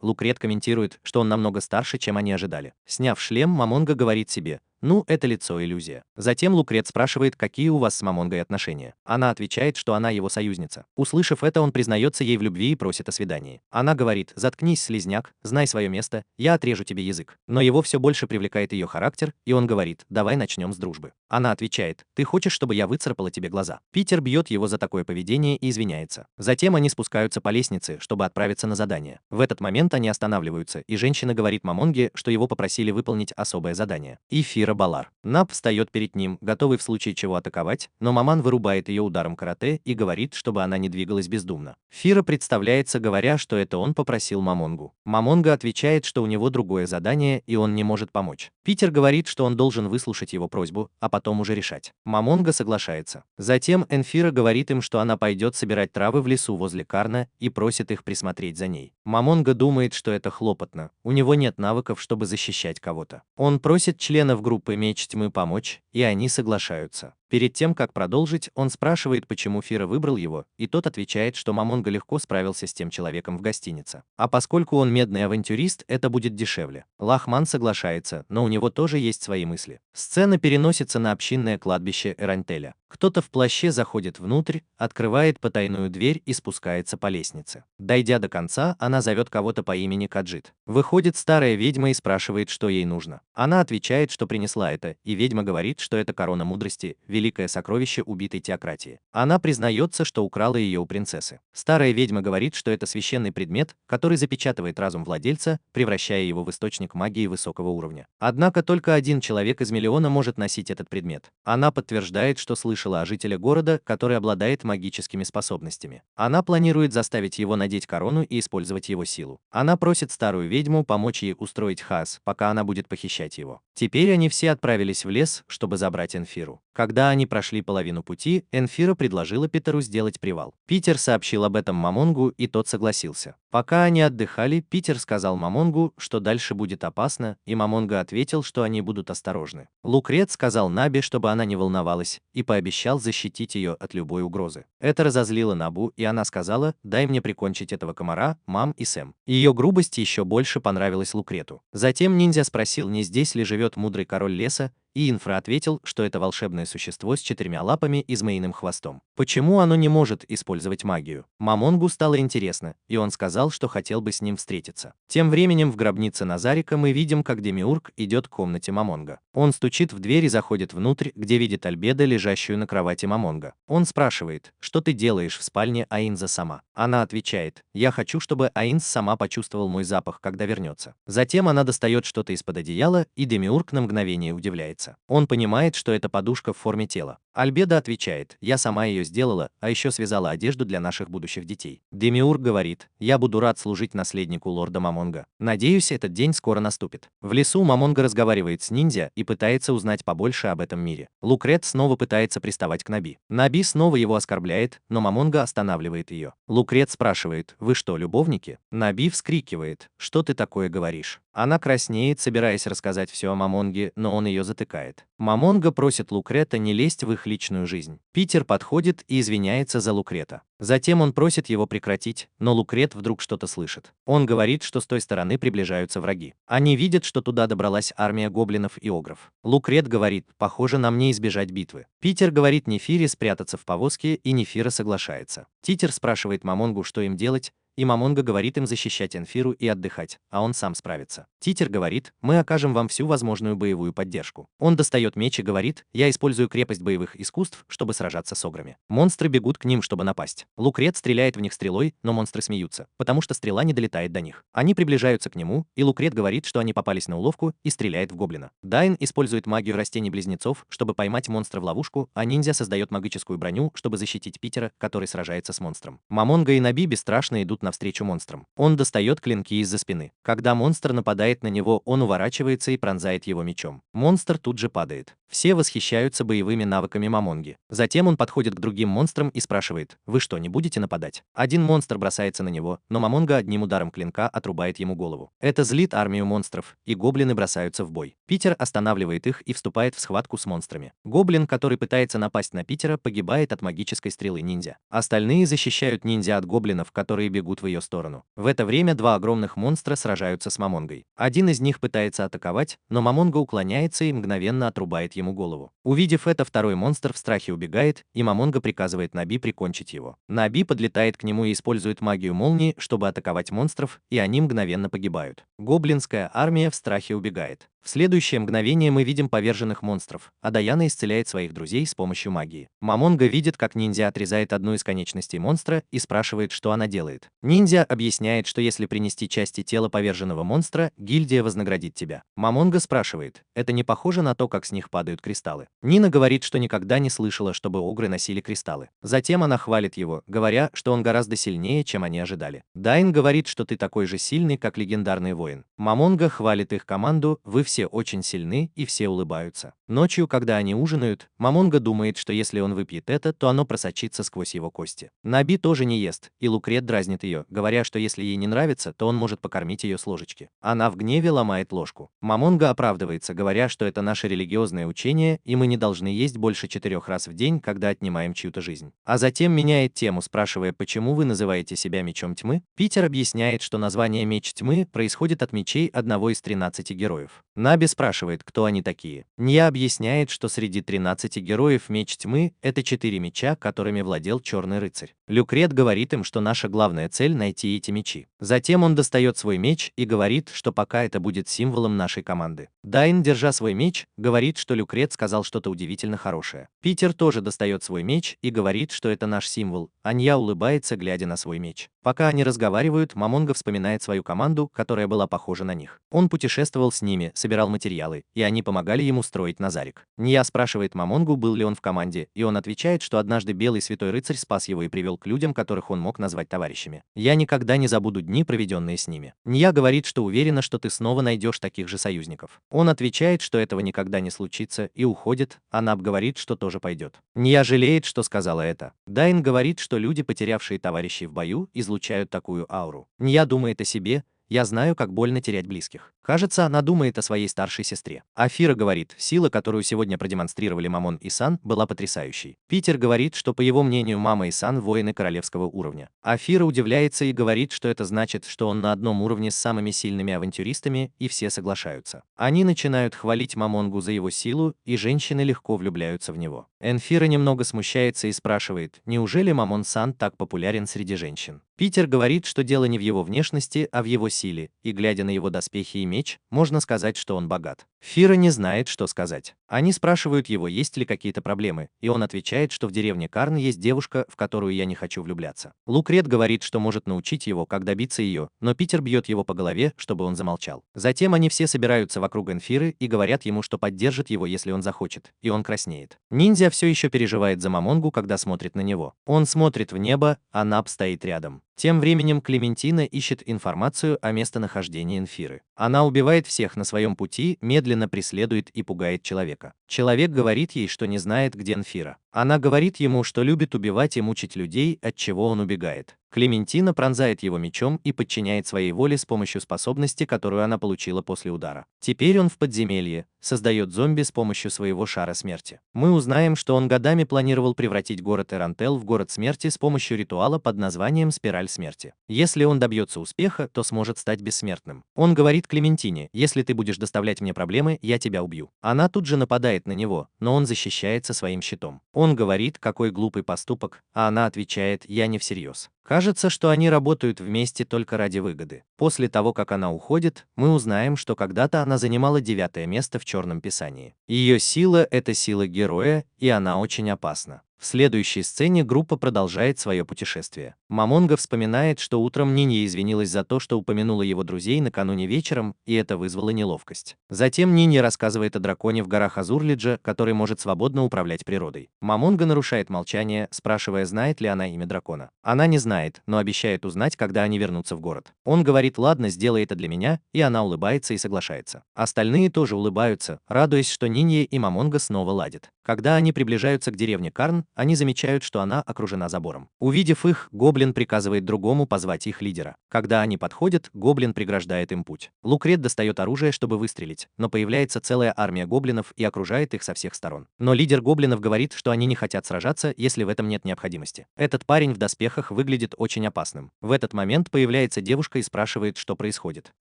Лукрет комментирует, что он намного старше, чем они ожидали. Сняв шлем, Мамонга говорит себе: «Ну, это лицо иллюзия». Затем Лукрет спрашивает, какие у вас с Мамонгой отношения. Она отвечает, что она его союзница. Услышав это, он признается ей в любви и просит о свидании. Она говорит: «Заткнись, слизняк, знай свое место, я отрежу тебе язык». Но его все больше привлекает ее характер, и он говорит: «Давай начнем с дружбы». Она отвечает: «Ты хочешь, чтобы я выцарапала тебе глаза?» Питер бьет его за такое поведение и извиняется. Затем они спускаются по лестнице, чтобы отправиться на задание. В этот момент они останавливаются, и женщина говорит Мамонге, что его попросили выполнить особое задание. Эфира Балар. Наб встает перед ним, готовый в случае чего атаковать, но Маман вырубает ее ударом карате и говорит, чтобы она не двигалась бездумно. Фира представляется, говоря, что это он попросил Мамонгу. Мамонга отвечает, что у него другое задание и он не может помочь. Питер говорит, что он должен выслушать его просьбу, а потом уже решать. Мамонга соглашается. Затем Энфира говорит им, что она пойдет собирать травы в лесу возле Карна и просит их присмотреть за ней. Мамонга думает, что это хлопотно, у него нет навыков, чтобы защищать кого-то. Он просит членов группы Меч Тьмы помочь, и они соглашаются. Перед тем, как продолжить, он спрашивает, почему Фира выбрал его, и тот отвечает, что Мамонга легко справился с тем человеком в гостинице. А поскольку он медный авантюрист, это будет дешевле. Лахман соглашается, но у него тоже есть свои мысли. Сцена переносится на общинное кладбище Эрантеля. Кто-то в плаще заходит внутрь, открывает потайную дверь и спускается по лестнице. Дойдя до конца, она зовет кого-то по имени Каджит. Выходит старая ведьма и спрашивает, что ей нужно. Она отвечает, что принесла это, и ведьма говорит, что это корона мудрости, великое сокровище убитой теократии. Она признается, что украла ее у принцессы. Старая ведьма говорит, что это священный предмет, который запечатывает разум владельца, превращая его в источник магии высокого уровня. Однако только один человек из миллиона может носить этот предмет. Она подтверждает, что слышала о жителе города, который обладает магическими способностями. Она планирует заставить его надеть корону и использовать его силу. Она просит старую ведьму помочь ей устроить хаос, пока она будет похищать его. Теперь они все отправились в лес, чтобы забрать Энфиру. Когда они прошли половину пути, Энфира предложила Питеру сделать привал. Питер сообщил об этом Мамонгу, и тот согласился. Пока они отдыхали, Питер сказал Мамонгу, что дальше будет опасно, и Мамонга ответил, что они будут осторожны. Лукрет сказал Набе, чтобы она не волновалась, и пообещал защитить ее от любой угрозы. Это разозлило Набу, и она сказала: «Дай мне прикончить этого комара, мам и Сэм». Ее грубость еще больше понравилась Лукрету. Затем ниндзя спросил, не здесь ли живет мудрый король леса, и Инфра ответил, что это волшебное существо с 4 лапами и змеиным хвостом. Почему оно не может использовать магию? Мамонгу стало интересно, и он сказал, что хотел бы с ним встретиться. Тем временем в гробнице Назарика мы видим, как Демиург идет к комнате Мамонга. Он стучит в дверь и заходит внутрь, где видит Альбеда, лежащую на кровати Мамонга. Он спрашивает, что ты делаешь в спальне Аинза сама? Она отвечает: я хочу, чтобы Аинз сама почувствовал мой запах, когда вернется. Затем она достает что-то из-под одеяла, и Демиург на мгновение удивляется. Он понимает, что это подушка в форме тела. Альбеда отвечает: я сама ее сделала, а еще связала одежду для наших будущих детей. Демиург говорит: я буду рад служить наследнику лорда Мамонга. Надеюсь, этот день скоро наступит. В лесу Мамонга разговаривает с ниндзя и пытается узнать побольше об этом мире. Лукрет снова пытается приставать к Наби. Наби снова его оскорбляет, но Мамонга останавливает ее. Лукрет спрашивает: вы что, любовники? Наби вскрикивает: что ты такое говоришь? Она краснеет, собираясь рассказать все о Мамонге, но он ее затыкает. Мамонга просит Лукрета не лезть в их личную жизнь. Питер подходит и извиняется за Лукрета. Затем он просит его прекратить, но Лукрет вдруг что-то слышит. Он говорит, что с той стороны приближаются враги. Они видят, что туда добралась армия гоблинов и огров. Лукрет говорит: похоже, нам не избежать битвы. Питер говорит Нефире спрятаться в повозке, и Нефира соглашается. Титер спрашивает Мамонгу, что им делать, и Мамонга говорит им защищать Энфиру и отдыхать, а он сам справится. Титер говорит: мы окажем вам всю возможную боевую поддержку. Он достает меч и говорит: я использую крепость боевых искусств, чтобы сражаться с ограми. Монстры бегут к ним, чтобы напасть. Лукрет стреляет в них стрелой, но монстры смеются, потому что стрела не долетает до них. Они приближаются к нему, и Лукрет говорит, что они попались на уловку, и стреляет в гоблина. Дайн использует магию растений-близнецов, чтобы поймать монстра в ловушку, а ниндзя создает магическую броню, чтобы защитить Питера, который сражается с монстром. Мамонга и Наби бесстрашно идут навстречу монстрам. Он достает клинки из-за спины. Когда монстр нападает на него, он уворачивается и пронзает его мечом. Монстр тут же падает. Все восхищаются боевыми навыками Мамонги. Затем он подходит к другим монстрам и спрашивает: вы что, не будете нападать? Один монстр бросается на него, но Мамонга одним ударом клинка отрубает ему голову. Это злит армию монстров, и гоблины бросаются в бой. Питер останавливает их и вступает в схватку с монстрами. Гоблин, который пытается напасть на Питера, погибает от магической стрелы ниндзя. Остальные защищают ниндзя от гоблинов, которые бегут в ее сторону. В это время два огромных монстра сражаются с Мамонгой. Один из них пытается атаковать, но Мамонга уклоняется и мгновенно отрубает ему голову. Увидев это, второй монстр в страхе убегает, и Мамонга приказывает Наби прикончить его. Наби подлетает к нему и использует магию молнии, чтобы атаковать монстров, и они мгновенно погибают. Гоблинская армия в страхе убегает. В следующее мгновение мы видим поверженных монстров, а Даяна исцеляет своих друзей с помощью магии. Мамонга видит, как ниндзя отрезает одну из конечностей монстра и спрашивает, что она делает. Ниндзя объясняет, что если принести части тела поверженного монстра, гильдия вознаградит тебя. Мамонга спрашивает: это не похоже на то, как с них падают кристаллы? Нина говорит, что никогда не слышала, чтобы огры носили кристаллы. Затем она хвалит его, говоря, что он гораздо сильнее, чем они ожидали. Дайн говорит, что ты такой же сильный, как легендарный воин. Мамонга хвалит их команду: вы все очень сильны, и все улыбаются. Ночью, когда они ужинают, Мамонга думает, что если он выпьет это, то оно просочится сквозь его кости. Наби тоже не ест, и Лукрет дразнит ее, говоря, что если ей не нравится, то он может покормить ее с ложечки. Она в гневе ломает ложку. Мамонга оправдывается, говоря, что это наше религиозное учение, и мы не должны есть больше 4 раз в день, когда отнимаем чью-то жизнь. А затем меняет тему, спрашивая, почему вы называете себя мечом тьмы? Питер объясняет, что название меч тьмы происходит от мечей одного из 13 героев. Наби спрашивает, кто они такие. Нья объясняет, что среди 13 героев меч тьмы – это 4 меча, которыми владел Черный рыцарь. Люкрет говорит им, что наша главная цель – найти эти мечи. Затем он достает свой меч и говорит, что пока это будет символом нашей команды. Дайн, держа свой меч, говорит, что Люкрет сказал что-то удивительно хорошее. Питер тоже достает свой меч и говорит, что это наш символ, а Нья улыбается, глядя на свой меч. Пока они разговаривают, Мамонга вспоминает свою команду, которая была похожа на них. Он путешествовал с ними, собирал материалы, и они помогали ему строить Назарик. Нья спрашивает Мамонгу, был ли он в команде, и он отвечает, что однажды белый святой рыцарь спас его и привел к людям, которых он мог назвать товарищами. Я никогда не забуду дни, проведенные с ними. Нья говорит, что уверена, что ты снова найдешь таких же союзников. Он отвечает, что этого никогда не случится, и уходит, а Наб говорит, что тоже пойдет. Нья жалеет, что сказала это. Дайн говорит, что люди, потерявшие товарищей в бою, излучают такую ауру. Нья думает о себе: я знаю, как больно терять близких. Кажется, она думает о своей старшей сестре. Афира говорит, сила, которую сегодня продемонстрировали Мамон и Сан, была потрясающей. Питер говорит, что, по его мнению, Мама и Сан воины королевского уровня. Афира удивляется и говорит, что это значит, что он на одном уровне с самыми сильными авантюристами, и все соглашаются. Они начинают хвалить Мамонгу за его силу, и женщины легко влюбляются в него. Энфира немного смущается и спрашивает, неужели Мамон Сан так популярен среди женщин? Питер говорит, что дело не в его внешности, а в его силе, и, глядя на его доспехи и меч, можно сказать, что он богат. Фира не знает, что сказать. Они спрашивают его, есть ли какие-то проблемы, и он отвечает, что в деревне Карн есть девушка, в которую я не хочу влюбляться. Лукрет говорит, что может научить его, как добиться ее, но Питер бьет его по голове, чтобы он замолчал. Затем они все собираются вокруг Энфиры и говорят ему, что поддержат его, если он захочет, и он краснеет. Ниндзя все еще переживает за Мамонгу, когда смотрит на него. Он смотрит в небо, а Наб стоит рядом. Тем временем Клементина ищет информацию о местонахождении Энфиры. Она убивает всех на своем пути, медленно преследует и пугает человека. Человек говорит ей, что не знает, где Энфира. Она говорит ему, что любит убивать и мучить людей, от чего он убегает. Клементина пронзает его мечом и подчиняет своей воле с помощью способности, которую она получила после удара. Теперь он в подземелье, создает зомби с помощью своего шара смерти. Мы узнаем, что он годами планировал превратить город Эрантел в город смерти с помощью ритуала под названием «Спираль смерти». Если он добьется успеха, то сможет стать бессмертным. Он говорит Клементине, если ты будешь доставлять мне проблемы, я тебя убью. Она тут же нападает на него, но он защищается своим щитом. Он Он говорит, какой глупый поступок, а она отвечает: я не всерьез. Кажется, что они работают вместе только ради выгоды. После того, как она уходит, мы узнаем, что когда-то она занимала 9 место в Черном Писании. Ее сила – это сила героя, и она очень опасна. В следующей сцене группа продолжает свое путешествие. Мамонга вспоминает, что утром Нинья извинилась за то, что упомянула его друзей накануне вечером, и это вызвало неловкость. Затем Нинья рассказывает о драконе в горах Азурлиджа, который может свободно управлять природой. Мамонга нарушает молчание, спрашивая, знает ли она имя дракона. Она не знает, но обещает узнать, когда они вернутся в город. Он говорит: ладно, сделай это для меня, и она улыбается и соглашается. Остальные тоже улыбаются, радуясь, что Нинья и Мамонга снова ладят. Когда они приближаются к деревне Карн, они замечают, что она окружена забором. Увидев их, гоблин приказывает другому позвать их лидера. Когда они подходят, гоблин преграждает им путь. Лукрет достает оружие, чтобы выстрелить, но появляется целая армия гоблинов и окружает их со всех сторон. Но лидер гоблинов говорит, что они не хотят сражаться, если в этом нет необходимости. Этот парень в доспехах выглядит очень опасным. В этот момент появляется девушка и спрашивает, что происходит.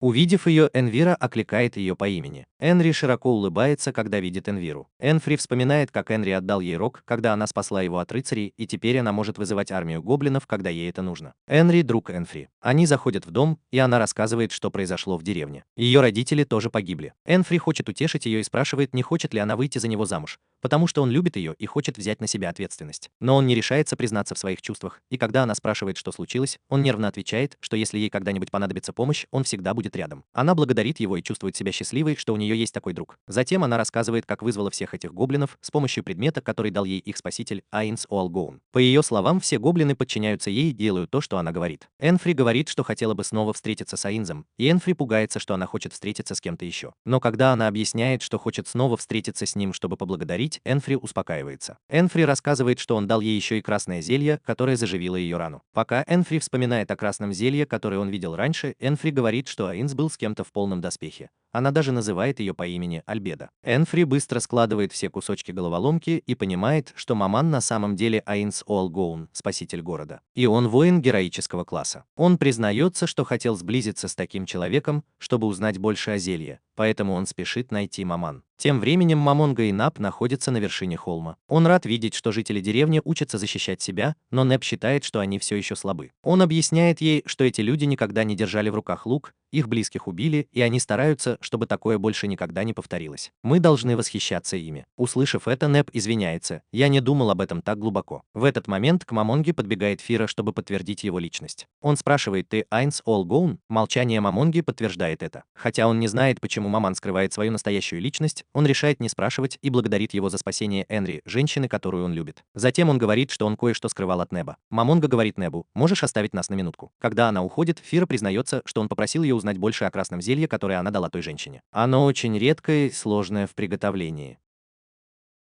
Увидев ее, Энвира окликает ее по имени. Энри широко улыбается, когда видит Энвиру. Энфри вспоминает, как Энри отдал ей рог, когда она спасла его от рыцарей, и теперь она может вызывать армию гоблинов, когда ей это нужно. Энри – друг Энфри. Они заходят в дом, и она рассказывает, что произошло в деревне. Ее родители тоже погибли. Энфри хочет утешить ее и спрашивает, не хочет ли она выйти за него замуж, потому что он любит ее и хочет взять на себя ответственность. Но он не решается признаться в своих чувствах, и когда она спрашивает, что случилось, он нервно отвечает, что если ей когда-нибудь понадобится помощь, он всегда будет рядом. Она благодарит его и чувствует себя счастливой, что у нее есть такой друг. Затем она рассказывает, как вызвала всех этих гоблинов с помощью предмета, который дал ей их спаситель Айнс Оалгоун. По ее словам, все гоблины подчиняются ей и делают то, что она говорит. Энфри говорит, что хотела бы снова встретиться с Айнзом, и Энфри пугается, что она хочет встретиться с кем-то еще. Но когда она объясняет, что хочет снова встретиться с ним, чтобы поблагодарить, Энфри успокаивается. Энфри рассказывает, что он дал ей еще и красное зелье, которое заживило ее рану. Пока Энфри вспоминает о красном зелье, которое он видел раньше, Энфри говорит, что Айнз был с кем-то в полном доспехе. Она даже называет ее по имени Альбеда. Энфри быстро складывает все кусочки головоломки и понимает, что Маман на самом деле Айнс Оалгоун, спаситель города. И он воин героического класса. Он признается, что хотел сблизиться с таким человеком, чтобы узнать больше о зелье, поэтому он спешит найти Маман. Тем временем Мамонга и Нап находятся на вершине холма. Он рад видеть, что жители деревни учатся защищать себя, но Нэп считает, что они все еще слабы. Он объясняет ей, что эти люди никогда не держали в руках лук, их близких убили, и они стараются, чтобы такое больше никогда не повторилось. Мы должны восхищаться ими. Услышав это, Нэп извиняется: я не думал об этом так глубоко. В этот момент к Мамонге подбегает Фира, чтобы подтвердить его личность. Он спрашивает: ты Айнс Оалгоун? Молчание Мамонги подтверждает это. Хотя он не знает, почему Маман скрывает свою настоящую личность, он решает не спрашивать и благодарит его за спасение Энри, женщины, которую он любит. Затем он говорит, что он кое-что скрывал от Неба. Мамонга говорит Небу: можешь оставить нас на минутку. Когда она уходит, Фира признается, что он попросил ее узнать больше о красном зелье, которое она дала той женщине. Оно очень редкое и сложное в приготовлении.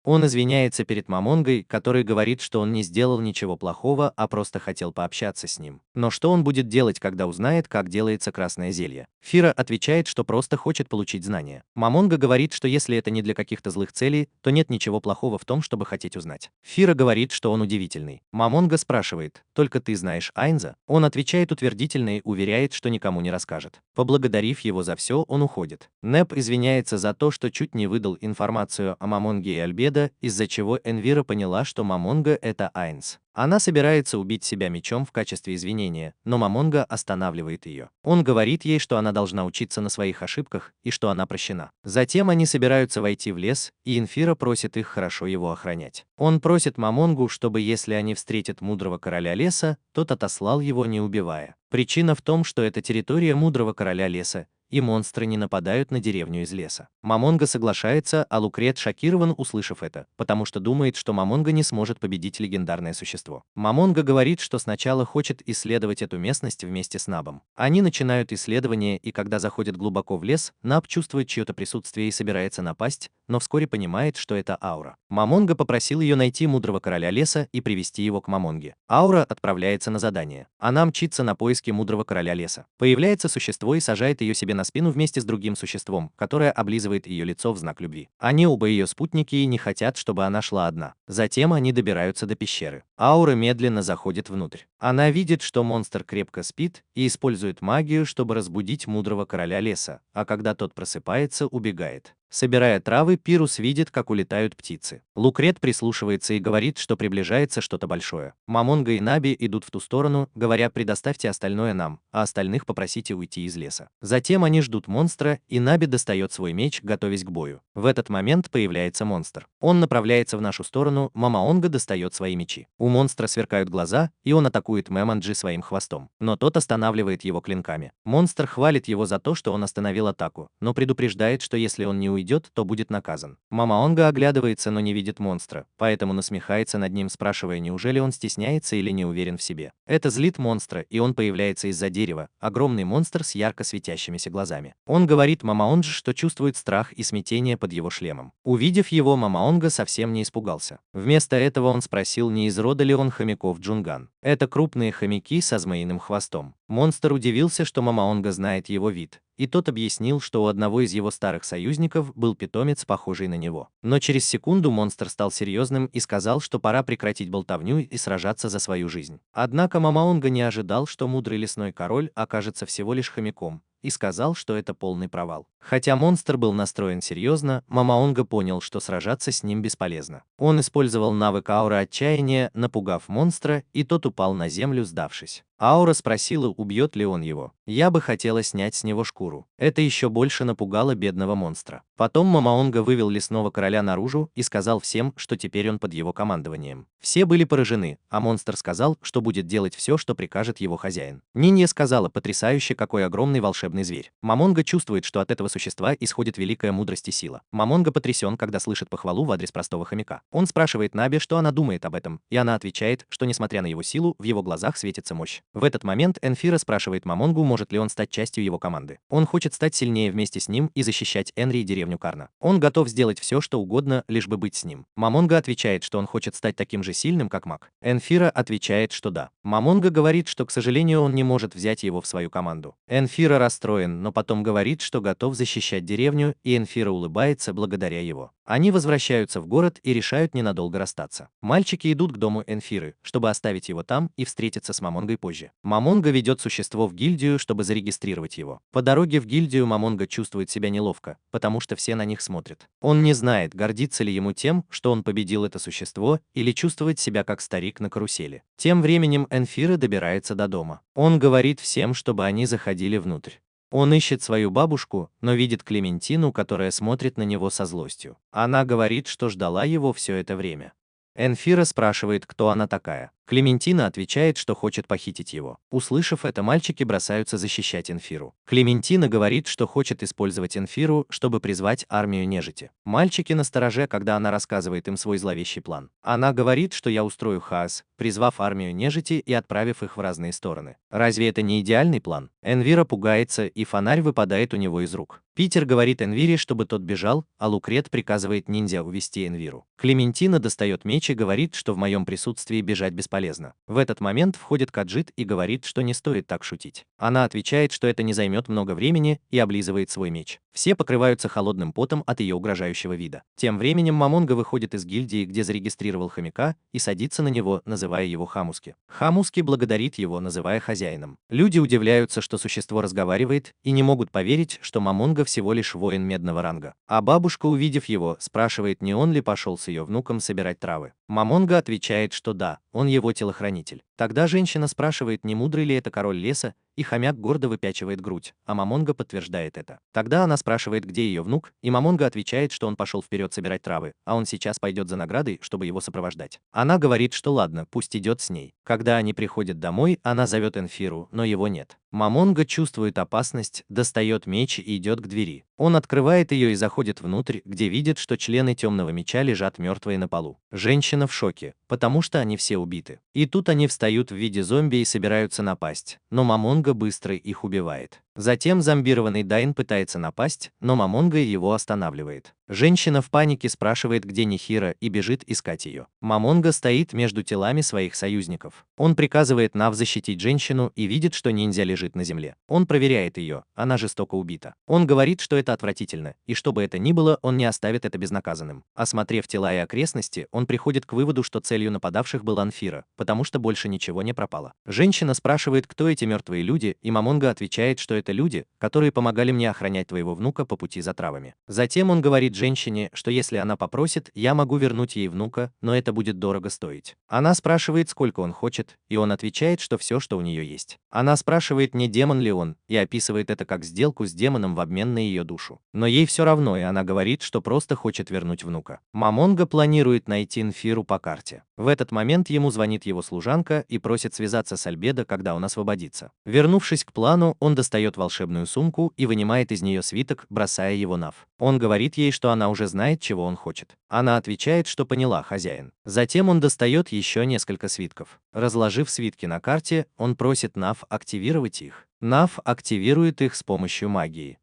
Он извиняется перед Мамонгой, который говорит, что он не сделал ничего плохого, а просто хотел пообщаться с ним. Но что он будет делать, когда узнает, как делается красное зелье? Фира отвечает, что просто хочет получить знания. Мамонга говорит, что если это не для каких-то злых целей, то нет ничего плохого в том, чтобы хотеть узнать. Фира говорит, что он удивительный. Мамонга спрашивает: только ты знаешь Айнза? Он отвечает утвердительно и уверяет, что никому не расскажет. Поблагодарив его за все, он уходит. Нэп извиняется за то, что чуть не выдал информацию о Мамонге и Альбеда, из-за чего Энвира поняла, что Мамонга — это Айнс. Она собирается убить себя мечом в качестве извинения, но Мамонга останавливает ее. Он говорит ей, что она должна учиться на своих ошибках и что она прощена. Затем они собираются войти в лес, и Инфира просит их хорошо его охранять. Он просит Мамонгу, чтобы если они встретят мудрого короля леса, тот отослал его, не убивая. Причина в том, что это территория мудрого короля леса, и монстры не нападают на деревню из леса. Мамонга соглашается, а Лукрет шокирован, услышав это, потому что думает, что Мамонга не сможет победить легендарное существо. Мамонга говорит, что сначала хочет исследовать эту местность вместе с Набом. Они начинают исследование, и когда заходят глубоко в лес, Наб чувствует чье-то присутствие и собирается напасть, но вскоре понимает, что это Аура. Мамонга попросил ее найти мудрого короля леса и привести его к Мамонге. Аура отправляется на задание. Она мчится на поиски мудрого короля леса. Появляется существо и сажает ее себе на спину вместе с другим существом, которое облизывает ее лицо в знак любви. Они оба ее спутники и не хотят, чтобы она шла одна. Затем они добираются до пещеры. Аура медленно заходит внутрь. Она видит, что монстр крепко спит и использует магию, чтобы разбудить мудрого короля леса, а когда тот просыпается, убегает. Собирая травы, Пирус видит, как улетают птицы. Лукрет прислушивается и говорит, что приближается что-то большое. Мамонга и Наби идут в ту сторону, говоря: предоставьте остальное нам, а остальных попросите уйти из леса. Затем они ждут монстра, и Наби достает свой меч, готовясь к бою. В этот момент появляется монстр. Он направляется в нашу сторону, Мамаонга достает свои мечи. У монстра сверкают глаза, и он атакует Мэмонджи своим хвостом. Но тот останавливает его клинками. Монстр хвалит его за то, что он остановил атаку, но предупреждает, что если он не уйдет, то будет наказан. Мамаонга оглядывается, но не видит монстра, поэтому насмехается над ним, спрашивая, неужели он стесняется или не уверен в себе. Это злит монстра, и он появляется из-за дерева, огромный монстр с ярко светящимися глазами. Он говорит Мамаонджи, что чувствует страх и смятение под его шлемом. Увидев его, Мамаонга совсем не испугался. Вместо этого он спросил, не из рода ли он хомяков Джунган. Это крупные хомяки со змеиным хвостом. Монстр удивился, что Мамаонга знает его вид, и тот объяснил, что у одного из его старых союзников был питомец, похожий на него. Но через секунду монстр стал серьезным и сказал, что пора прекратить болтовню и сражаться за свою жизнь. Однако Мамаонга не ожидал, что мудрый лесной король окажется всего лишь хомяком, и сказал, что это полный провал. Хотя монстр был настроен серьезно, Мамаонга понял, что сражаться с ним бесполезно. Он использовал навык аура отчаяния, напугав монстра, и тот упал на землю, сдавшись. Аура спросила, убьет ли он его. Я бы хотела снять с него шкуру. Это еще больше напугало бедного монстра. Потом Мамаонга вывел лесного короля наружу и сказал всем, что теперь он под его командованием. Все были поражены, а монстр сказал, что будет делать все, что прикажет его хозяин. Нинья сказала: потрясающе, какой огромный волшебный зверь. Мамонга чувствует, что от этого существа исходит великая мудрость и сила. Мамонга потрясен, когда слышит похвалу в адрес простого хомяка. Он спрашивает Наби, что она думает об этом, и она отвечает, что несмотря на его силу, в его глазах светится мощь. В этот момент Энфира спрашивает Мамонгу, может ли он стать частью его команды. Он хочет стать сильнее вместе с ним и защищать Энри и деревню Карна. Он готов сделать все, что угодно, лишь бы быть с ним. Мамонга отвечает, что он хочет стать таким же сильным, как маг. Энфира отвечает, что да. Мамонга говорит, что, к сожалению, он не может взять его в свою команду. Энфира расстроен, но потом говорит, что готов защищать деревню, и Энфира улыбается благодаря его. Они возвращаются в город и решают ненадолго расстаться. Мальчики идут к дому Энфиры, чтобы оставить его там и встретиться с Мамонгой позже. Мамонга ведет существо в гильдию, чтобы зарегистрировать его. По дороге в гильдию Мамонга чувствует себя неловко, потому что все на них смотрят. Он не знает, гордится ли ему тем, что он победил это существо, или чувствует себя как старик на карусели. Тем временем Энфира добирается до дома. Он говорит всем, чтобы они заходили внутрь. Он ищет свою бабушку, но видит Клементину, которая смотрит на него со злостью. Она говорит, что ждала его все это время. Энфира спрашивает, кто она такая. Клементина отвечает, что хочет похитить его. Услышав это, мальчики бросаются защищать Энфиру. Клементина говорит, что хочет использовать Энфиру, чтобы призвать армию нежити. Мальчики настороже, когда она рассказывает им свой зловещий план. Она говорит, что я устрою хаос, призвав армию нежити и отправив их в разные стороны. Разве это не идеальный план? Энвира пугается, и фонарь выпадает у него из рук. Питер говорит Энвире, чтобы тот бежал, а Лукрет приказывает ниндзя увести Энвиру. Клементина достает меч и говорит, что в моем присутствии бежать бесполезно. В этот момент входит Каджит и говорит, что не стоит так шутить. Она отвечает, что это не займет много времени, и облизывает свой меч. Все покрываются холодным потом от ее угрожающего вида. Тем временем Мамонга выходит из гильдии, где зарегистрировал хомяка, и садится на него, называя его Хамуски. Хамуски благодарит его, называя хозяином. Люди удивляются, что существо разговаривает, и не могут поверить, что Мамонга всего лишь воин медного ранга. А бабушка, увидев его, спрашивает, не он ли пошел с ее внуком собирать травы. Мамонга отвечает, что да, он его телохранитель. Тогда женщина спрашивает, не мудрый ли это король леса, и хомяк гордо выпячивает грудь, а Мамонга подтверждает это. Тогда она спрашивает, где ее внук, и Мамонга отвечает, что он пошел вперед собирать травы, а он сейчас пойдет за наградой, чтобы его сопровождать. Она говорит, что ладно, пусть идет с ней. Когда они приходят домой, она зовет Энфиру, но его нет. Мамонга чувствует опасность, достает меч и идет к двери. Он открывает ее и заходит внутрь, где видит, что члены Темного Меча лежат мертвые на полу. Женщина в шоке, потому что они все убиты. И тут они встают в виде зомби и собираются напасть, но Мамонга быстро их убивает. Затем зомбированный Дайн пытается напасть, но Мамонга его останавливает. Женщина в панике спрашивает, где Нихира, и бежит искать ее. Мамонга стоит между телами своих союзников. Он приказывает Нав защитить женщину и видит, что ниндзя лежит на земле. Он проверяет ее, она жестоко убита. Он говорит, что это отвратительно, и что бы это ни было, он не оставит это безнаказанным. Осмотрев тела и окрестности, он приходит к выводу, что целью нападавших была Энфира, потому что больше ничего не пропало. Женщина спрашивает, кто эти мертвые люди, люди, и Мамонга отвечает, что это люди, которые помогали мне охранять твоего внука по пути за травами. Затем он говорит женщине, что если она попросит, я могу вернуть ей внука, но это будет дорого стоить. Она спрашивает, сколько он хочет, и он отвечает, что все, что у нее есть. Она спрашивает, не демон ли он, и описывает это как сделку с демоном в обмен на ее душу. Но ей все равно, и она говорит, что просто хочет вернуть внука. Мамонга планирует найти Энфиру по карте. В этот момент ему звонит его служанка и просит связаться с Альбедо, когда он освободится. Вернувшись к плану, он достает волшебную сумку и вынимает из нее свиток, бросая его Нав. Он говорит ей, что она уже знает, чего он хочет. Она отвечает, что поняла, хозяин. Затем он достает еще несколько свитков. Разложив свитки на карте, он просит Нав активировать их. Нав активирует их с помощью магии.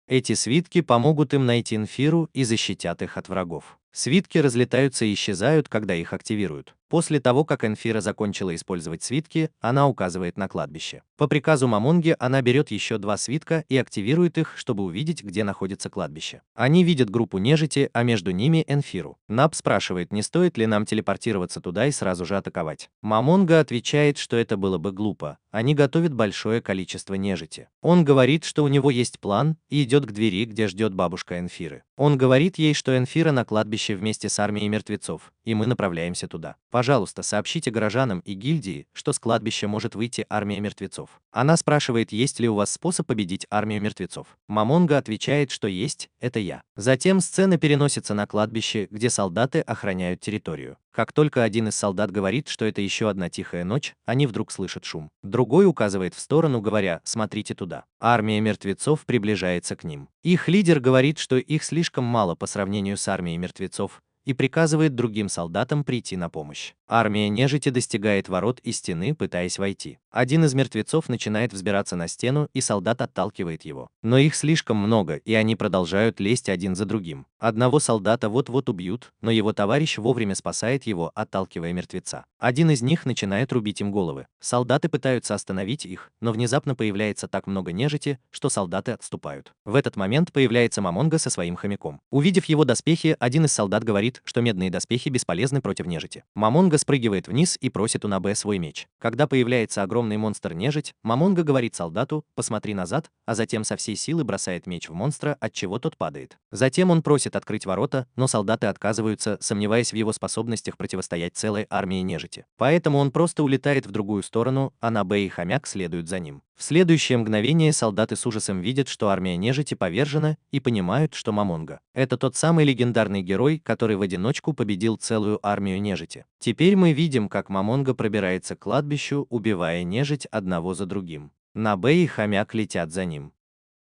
Эти свитки помогут им найти Энфиру и защитят их от врагов. Свитки разлетаются и исчезают, когда их активируют. После того, как Энфира закончила использовать свитки, она указывает на кладбище. По приказу Мамонги она берет еще 2 свитка и активирует их, чтобы увидеть, где находится кладбище. Они видят группу нежити, а между ними Энфиру. Наб спрашивает, не стоит ли нам телепортироваться туда и сразу же атаковать. Мамонга отвечает, что это было бы глупо. Они готовят большое количество нежити. Он говорит, что у него есть план, и идет к двери, где ждет бабушка Энфиры. Он говорит ей, что Энфира на кладбище вместе с армией мертвецов, и мы направляемся туда. Пожалуйста, сообщите горожанам и гильдии, что с кладбища может выйти армия мертвецов. Она спрашивает, есть ли у вас способ победить армию мертвецов. Мамонга отвечает, что есть, это я. Затем сцена переносится на кладбище, где солдаты охраняют территорию. Как только один из солдат говорит, что это еще одна тихая ночь, они вдруг слышат шум. Другой указывает в сторону, говоря, смотрите туда. Армия мертвецов приближается к ним. Их лидер говорит, что их слишком мало по сравнению с армией мертвецов, и приказывает другим солдатам прийти на помощь. Армия нежити достигает ворот и стены, пытаясь войти. Один из мертвецов начинает взбираться на стену, и солдат отталкивает его. Но их слишком много, и они продолжают лезть один за другим. Одного солдата вот-вот убьют, но его товарищ вовремя спасает его, отталкивая мертвеца. Один из них начинает рубить им головы. Солдаты пытаются остановить их, но внезапно появляется так много нежити, что солдаты отступают. В этот момент появляется Мамонга со своим хомяком. Увидев его доспехи, один из солдат говорит, что медные доспехи бесполезны против нежити. Мамонга спрыгивает вниз и просит у Набе свой меч. Когда появляется огромный монстр-нежить, Мамонга говорит солдату, посмотри назад, а затем со всей силы бросает меч в монстра, отчего тот падает. Затем он просит открыть ворота, но солдаты отказываются, сомневаясь в его способностях противостоять целой армии нежити. Поэтому он просто улетает в другую сторону, а Набе и хомяк следуют за ним. В следующее мгновение солдаты с ужасом видят, что армия нежити повержена, и понимают, что Мамонга — это тот самый легендарный герой, который в одиночку победил целую армию нежити. Теперь мы видим, как Мамонга пробирается к кладбищу, убивая нежить одного за другим. Набе и хомяк летят за ним.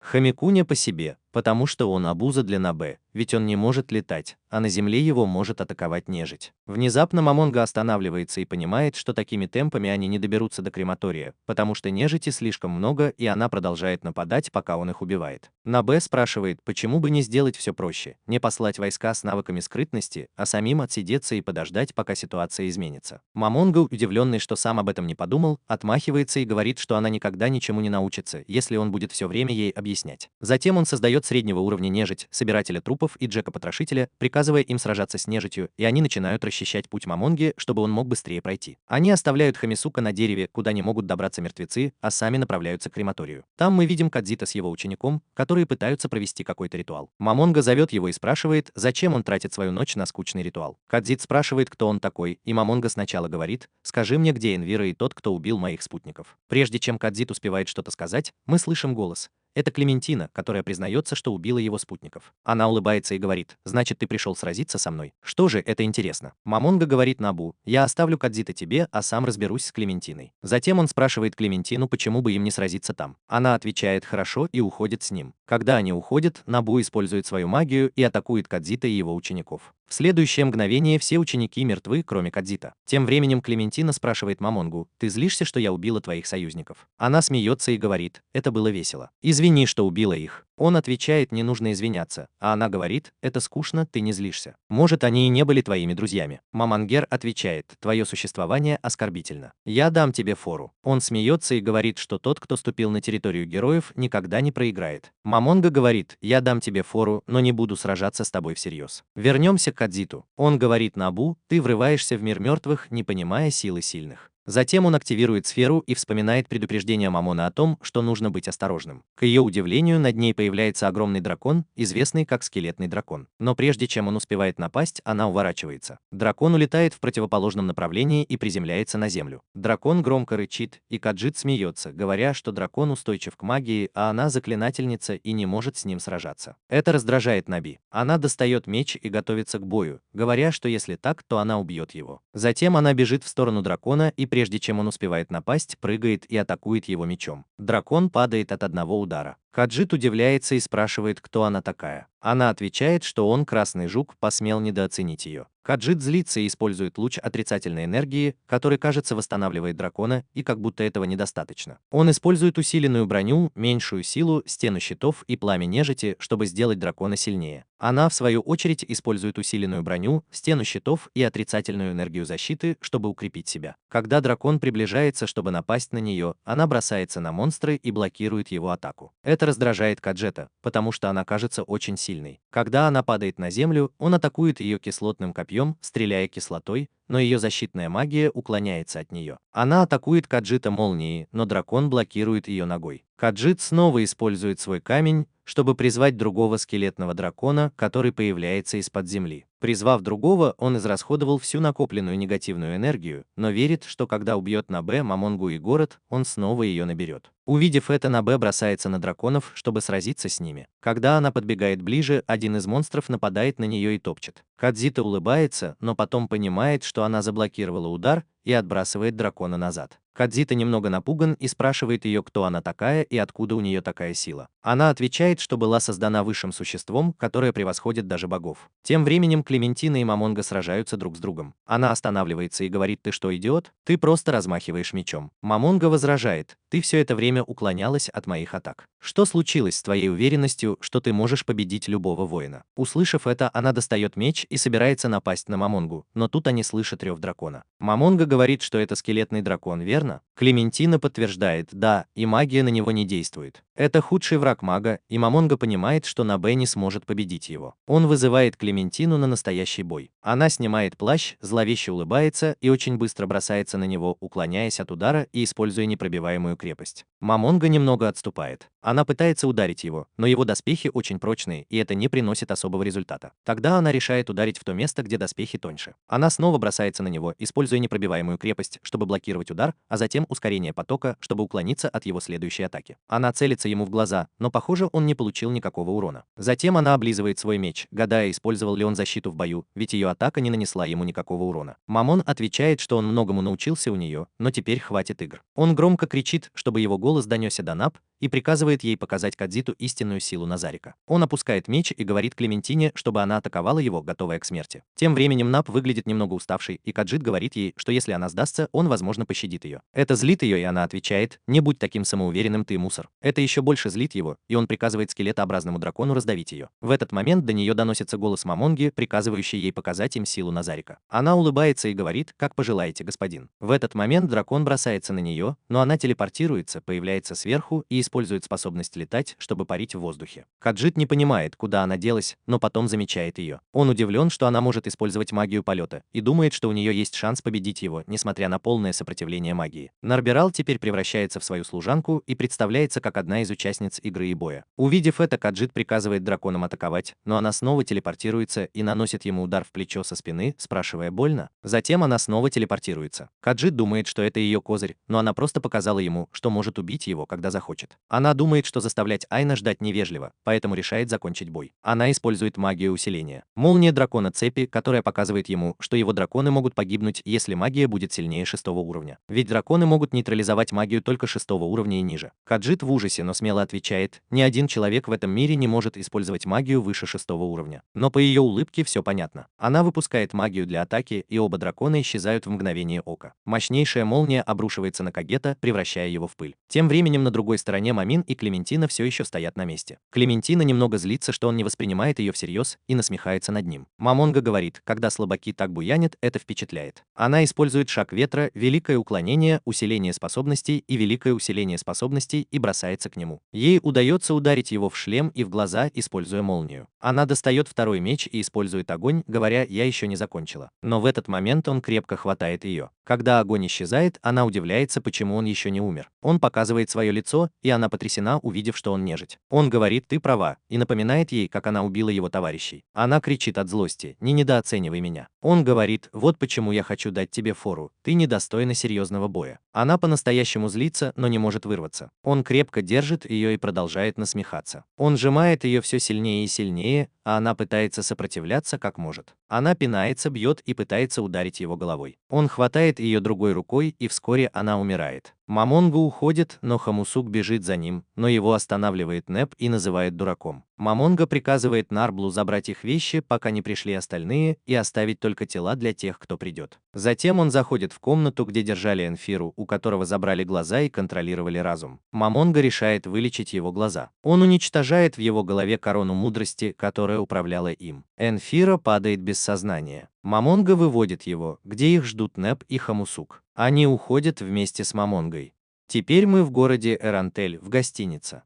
Хомяку не по себе, потому что он обуза для Набе, ведь он не может летать, а на земле его может атаковать нежить. Внезапно Мамонга останавливается и понимает, что такими темпами они не доберутся до крематория, потому что нежити слишком много, и она продолжает нападать, пока он их убивает. Набе спрашивает, почему бы не сделать все проще, не послать войска с навыками скрытности, а самим отсидеться и подождать, пока ситуация изменится. Мамонга, удивленный, что сам об этом не подумал, отмахивается и говорит, что она никогда ничему не научится, если он будет все время ей объяснять. Затем он создает среднего уровня нежить, собирателя трупов и Джека-потрошителя, приказывая им сражаться с нежитью, и они начинают расчищать путь Мамонге, чтобы он мог быстрее пройти. Они оставляют Хамисука на дереве, куда не могут добраться мертвецы, а сами направляются к крематорию. Там мы видим Кадзита с его учеником, которые пытаются провести какой-то ритуал. Мамонга зовет его и спрашивает, зачем он тратит свою ночь на скучный ритуал. Кадзит спрашивает, кто он такой, и Мамонга сначала говорит, скажи мне, где Энвира и тот, кто убил моих спутников. Прежде чем Кадзит успевает что-то сказать, мы слышим голос. Это Клементина, которая признается, что убила его спутников. Она улыбается и говорит, значит, ты пришел сразиться со мной? Что же, это интересно. Мамонга говорит Набу, я оставлю Кадзита тебе, а сам разберусь с Клементиной. Затем он спрашивает Клементину, почему бы им не сразиться там. Она отвечает хорошо и уходит с ним. Когда они уходят, Набу использует свою магию и атакует Кадзита и его учеников. В следующее мгновение все ученики мертвы, кроме Кадзита. Тем временем Клементина спрашивает Мамонгу, ты злишься, что я убила твоих союзников? Она смеется и говорит, это было весело. Извини, что убила их. Он отвечает, не нужно извиняться, а она говорит, это скучно, ты не злишься. Может, они и не были твоими друзьями. Мамангер отвечает, твое существование оскорбительно. Я дам тебе фору. Он смеется и говорит, что тот, кто ступил на территорию героев, никогда не проиграет. Мамонга говорит, я дам тебе фору, но не буду сражаться с тобой всерьез. Вернемся к Кадзиту. Он говорит Набу, ты врываешься в мир мертвых, не понимая силы сильных. Затем он активирует сферу и вспоминает предупреждение Мамона о том, что нужно быть осторожным. К ее удивлению, над ней появляется огромный дракон, известный как скелетный дракон. Но прежде чем он успевает напасть, она уворачивается. Дракон улетает в противоположном направлении и приземляется на землю. Дракон громко рычит, и Каджит смеется, говоря, что дракон устойчив к магии, а она заклинательница и не может с ним сражаться. Это раздражает Наби. Она достает меч и готовится к бою, говоря, что если так, то она убьет его. Затем она бежит в сторону дракона и прежде чем он успевает напасть, прыгает и атакует его мечом. Дракон падает от одного удара. Каджит удивляется и спрашивает, кто она такая. Она отвечает, что он, красный жук, посмел недооценить ее. Каджит злится и использует луч отрицательной энергии, который, кажется, восстанавливает дракона, и как будто этого недостаточно. Он использует усиленную броню, меньшую силу, стену щитов и пламя нежити, чтобы сделать дракона сильнее. Она, в свою очередь, использует усиленную броню, стену щитов и отрицательную энергию защиты, чтобы укрепить себя. Когда дракон приближается, чтобы напасть на нее, она бросается на монстра и блокирует его атаку. Это раздражает Каджета, потому что она кажется очень сильной. Когда она падает на землю, он атакует ее кислотным копьем, стреляя кислотой, но ее защитная магия уклоняется от нее. Она атакует Каджита молнией, но дракон блокирует ее ногой. Каджит снова использует свой камень, чтобы призвать другого скелетного дракона, который появляется из-под земли. Призвав другого, он израсходовал всю накопленную негативную энергию, но верит, что когда убьет Набе, Мамонгу и город, он снова ее наберет. Увидев это, Набе бросается на драконов, чтобы сразиться с ними. Когда она подбегает ближе, один из монстров нападает на нее и топчет. Кадзита улыбается, но потом понимает, что она заблокировала удар и отбрасывает дракона назад. Кадзита немного напуган и спрашивает ее, кто она такая и откуда у нее такая сила. Она отвечает, что была создана высшим существом, которое превосходит даже богов. Тем временем Клементина и Мамонга сражаются друг с другом. Она останавливается и говорит: «Ты что, идиот? Ты просто размахиваешь мечом». Мамонга возражает: «Ты все это время уклонялась от моих атак. Что случилось с твоей уверенностью, что ты можешь победить любого воина?» Услышав это, она достает меч и собирается напасть на Мамонгу, но тут они слышат рев дракона. Мамонга говорит, что это скелетный дракон, верно? Клементина подтверждает: да, и магия на него не действует. Это худший враг мага, и Мамонга понимает, что Набе не сможет победить его. Он вызывает Клементину на настоящий бой. Она снимает плащ, зловеще улыбается и очень быстро бросается на него, уклоняясь от удара и используя непробиваемую крепость. Мамонга немного отступает. Она пытается ударить его, но его доспехи очень прочные, и это не приносит особого результата. Тогда она решает ударить в то место, где доспехи тоньше. Она снова бросается на него, используя непробиваемую крепость, чтобы блокировать удар, а затем ускорение потока, чтобы уклониться от его следующей атаки. Она целится ему в глаза, но похоже, он не получил никакого урона. Затем она облизывает свой меч, гадая, использовал ли он защиту в бою, ведь ее атака не нанесла ему никакого урона. Мамон отвечает, что он многому научился у нее, но теперь хватит игр. Он громко кричит, чтобы его голос донесся до Наб, и приказывает ей показать Кадзиту истинную силу Назарика. Он опускает меч и говорит Клементине, чтобы она атаковала его, готовая к смерти. Тем временем Наб выглядит немного уставшей, и Каджит говорит ей, что если она сдастся, он, возможно, пощадит ее. Это злит ее, и она отвечает: «Не будь таким самоуверенным, ты мусор». Это еще больше злит его, и он приказывает скелетообразному дракону раздавить ее. В этот момент до нее доносится голос Мамонги, приказывающий ей показать им силу Назарика. Она улыбается и говорит: «Как пожелаете, господин». В этот момент дракон бросается на нее, но она телепортируется, появляется сверху и использует способность летать, чтобы парить в воздухе. Каджит не понимает, куда она делась, но потом замечает ее. Он удивлен, что она может использовать магию полета, и думает, что у нее есть шанс победить его, несмотря на полное сопротивление магии. Нарберал теперь превращается в свою служанку и представляется как одна из участниц игры и боя. Увидев это, Каджит приказывает драконам атаковать, но она снова телепортируется и наносит ему удар в плечо со спины, спрашивая: «Больно?». Затем она снова телепортируется. Каджит думает, что это ее козырь, но она просто показала ему, что может убить его, когда захочет. Она думает, что заставлять Айна ждать невежливо, поэтому решает закончить бой. Она использует магию усиления. Молния дракона цепи, которая показывает ему, что его драконы могут погибнуть, если магия будет сильнее 6-го уровня. Ведь драконы могут нейтрализовать магию только 6-го уровня и ниже. Каджит в ужасе, но смело отвечает: «Ни один человек в этом мире не может использовать магию выше 6-го уровня». Но по ее улыбке все понятно. Она выпускает магию для атаки, и оба дракона исчезают в мгновение ока. Мощнейшая молния обрушивается на Кагета, превращая его в пыль. Тем временем на другой стороне стороне Мамин и Клементина все еще стоят на месте. Клементина немного злится, что он не воспринимает ее всерьез и насмехается над ним. Мамонга говорит, когда слабаки так буянят, это впечатляет. Она использует шаг ветра, великое уклонение, усиление способностей и великое усиление способностей и бросается к нему. Ей удается ударить его в шлем и в глаза, используя молнию. Она достает второй меч и использует огонь, говоря: «Я еще не закончила». Но в этот момент он крепко хватает ее. Когда огонь исчезает, она удивляется, почему он еще не умер. Он показывает свое лицо, и она потрясена, увидев, что он нежить. Он говорит: «Ты права», и напоминает ей, как она убила его товарищей. Она кричит от злости: «Не недооценивай меня». Он говорит: «Вот почему я хочу дать тебе фору, ты недостойна серьезного боя». Она по-настоящему злится, но не может вырваться. Он крепко держит ее и продолжает насмехаться. Он сжимает ее все сильнее и сильнее, а она пытается сопротивляться как может. Она пинается, бьет и пытается ударить его головой. Он хватает ее другой рукой, и вскоре она умирает. Мамонга уходит, но Хамусук бежит за ним, но его останавливает Неп и называет дураком. Мамонга приказывает Нарблу забрать их вещи, пока не пришли остальные, и оставить только тела для тех, кто придет. Затем он заходит в комнату, где держали Энфиру, у которого забрали глаза и контролировали разум. Мамонга решает вылечить его глаза. Он уничтожает в его голове корону мудрости, которая управляла им. Энфира падает без сознания. Мамонга выводит его, где их ждут Неп и Хамусук. Они уходят вместе с Мамонгой. Теперь мы в городе Эрантель, в гостинице.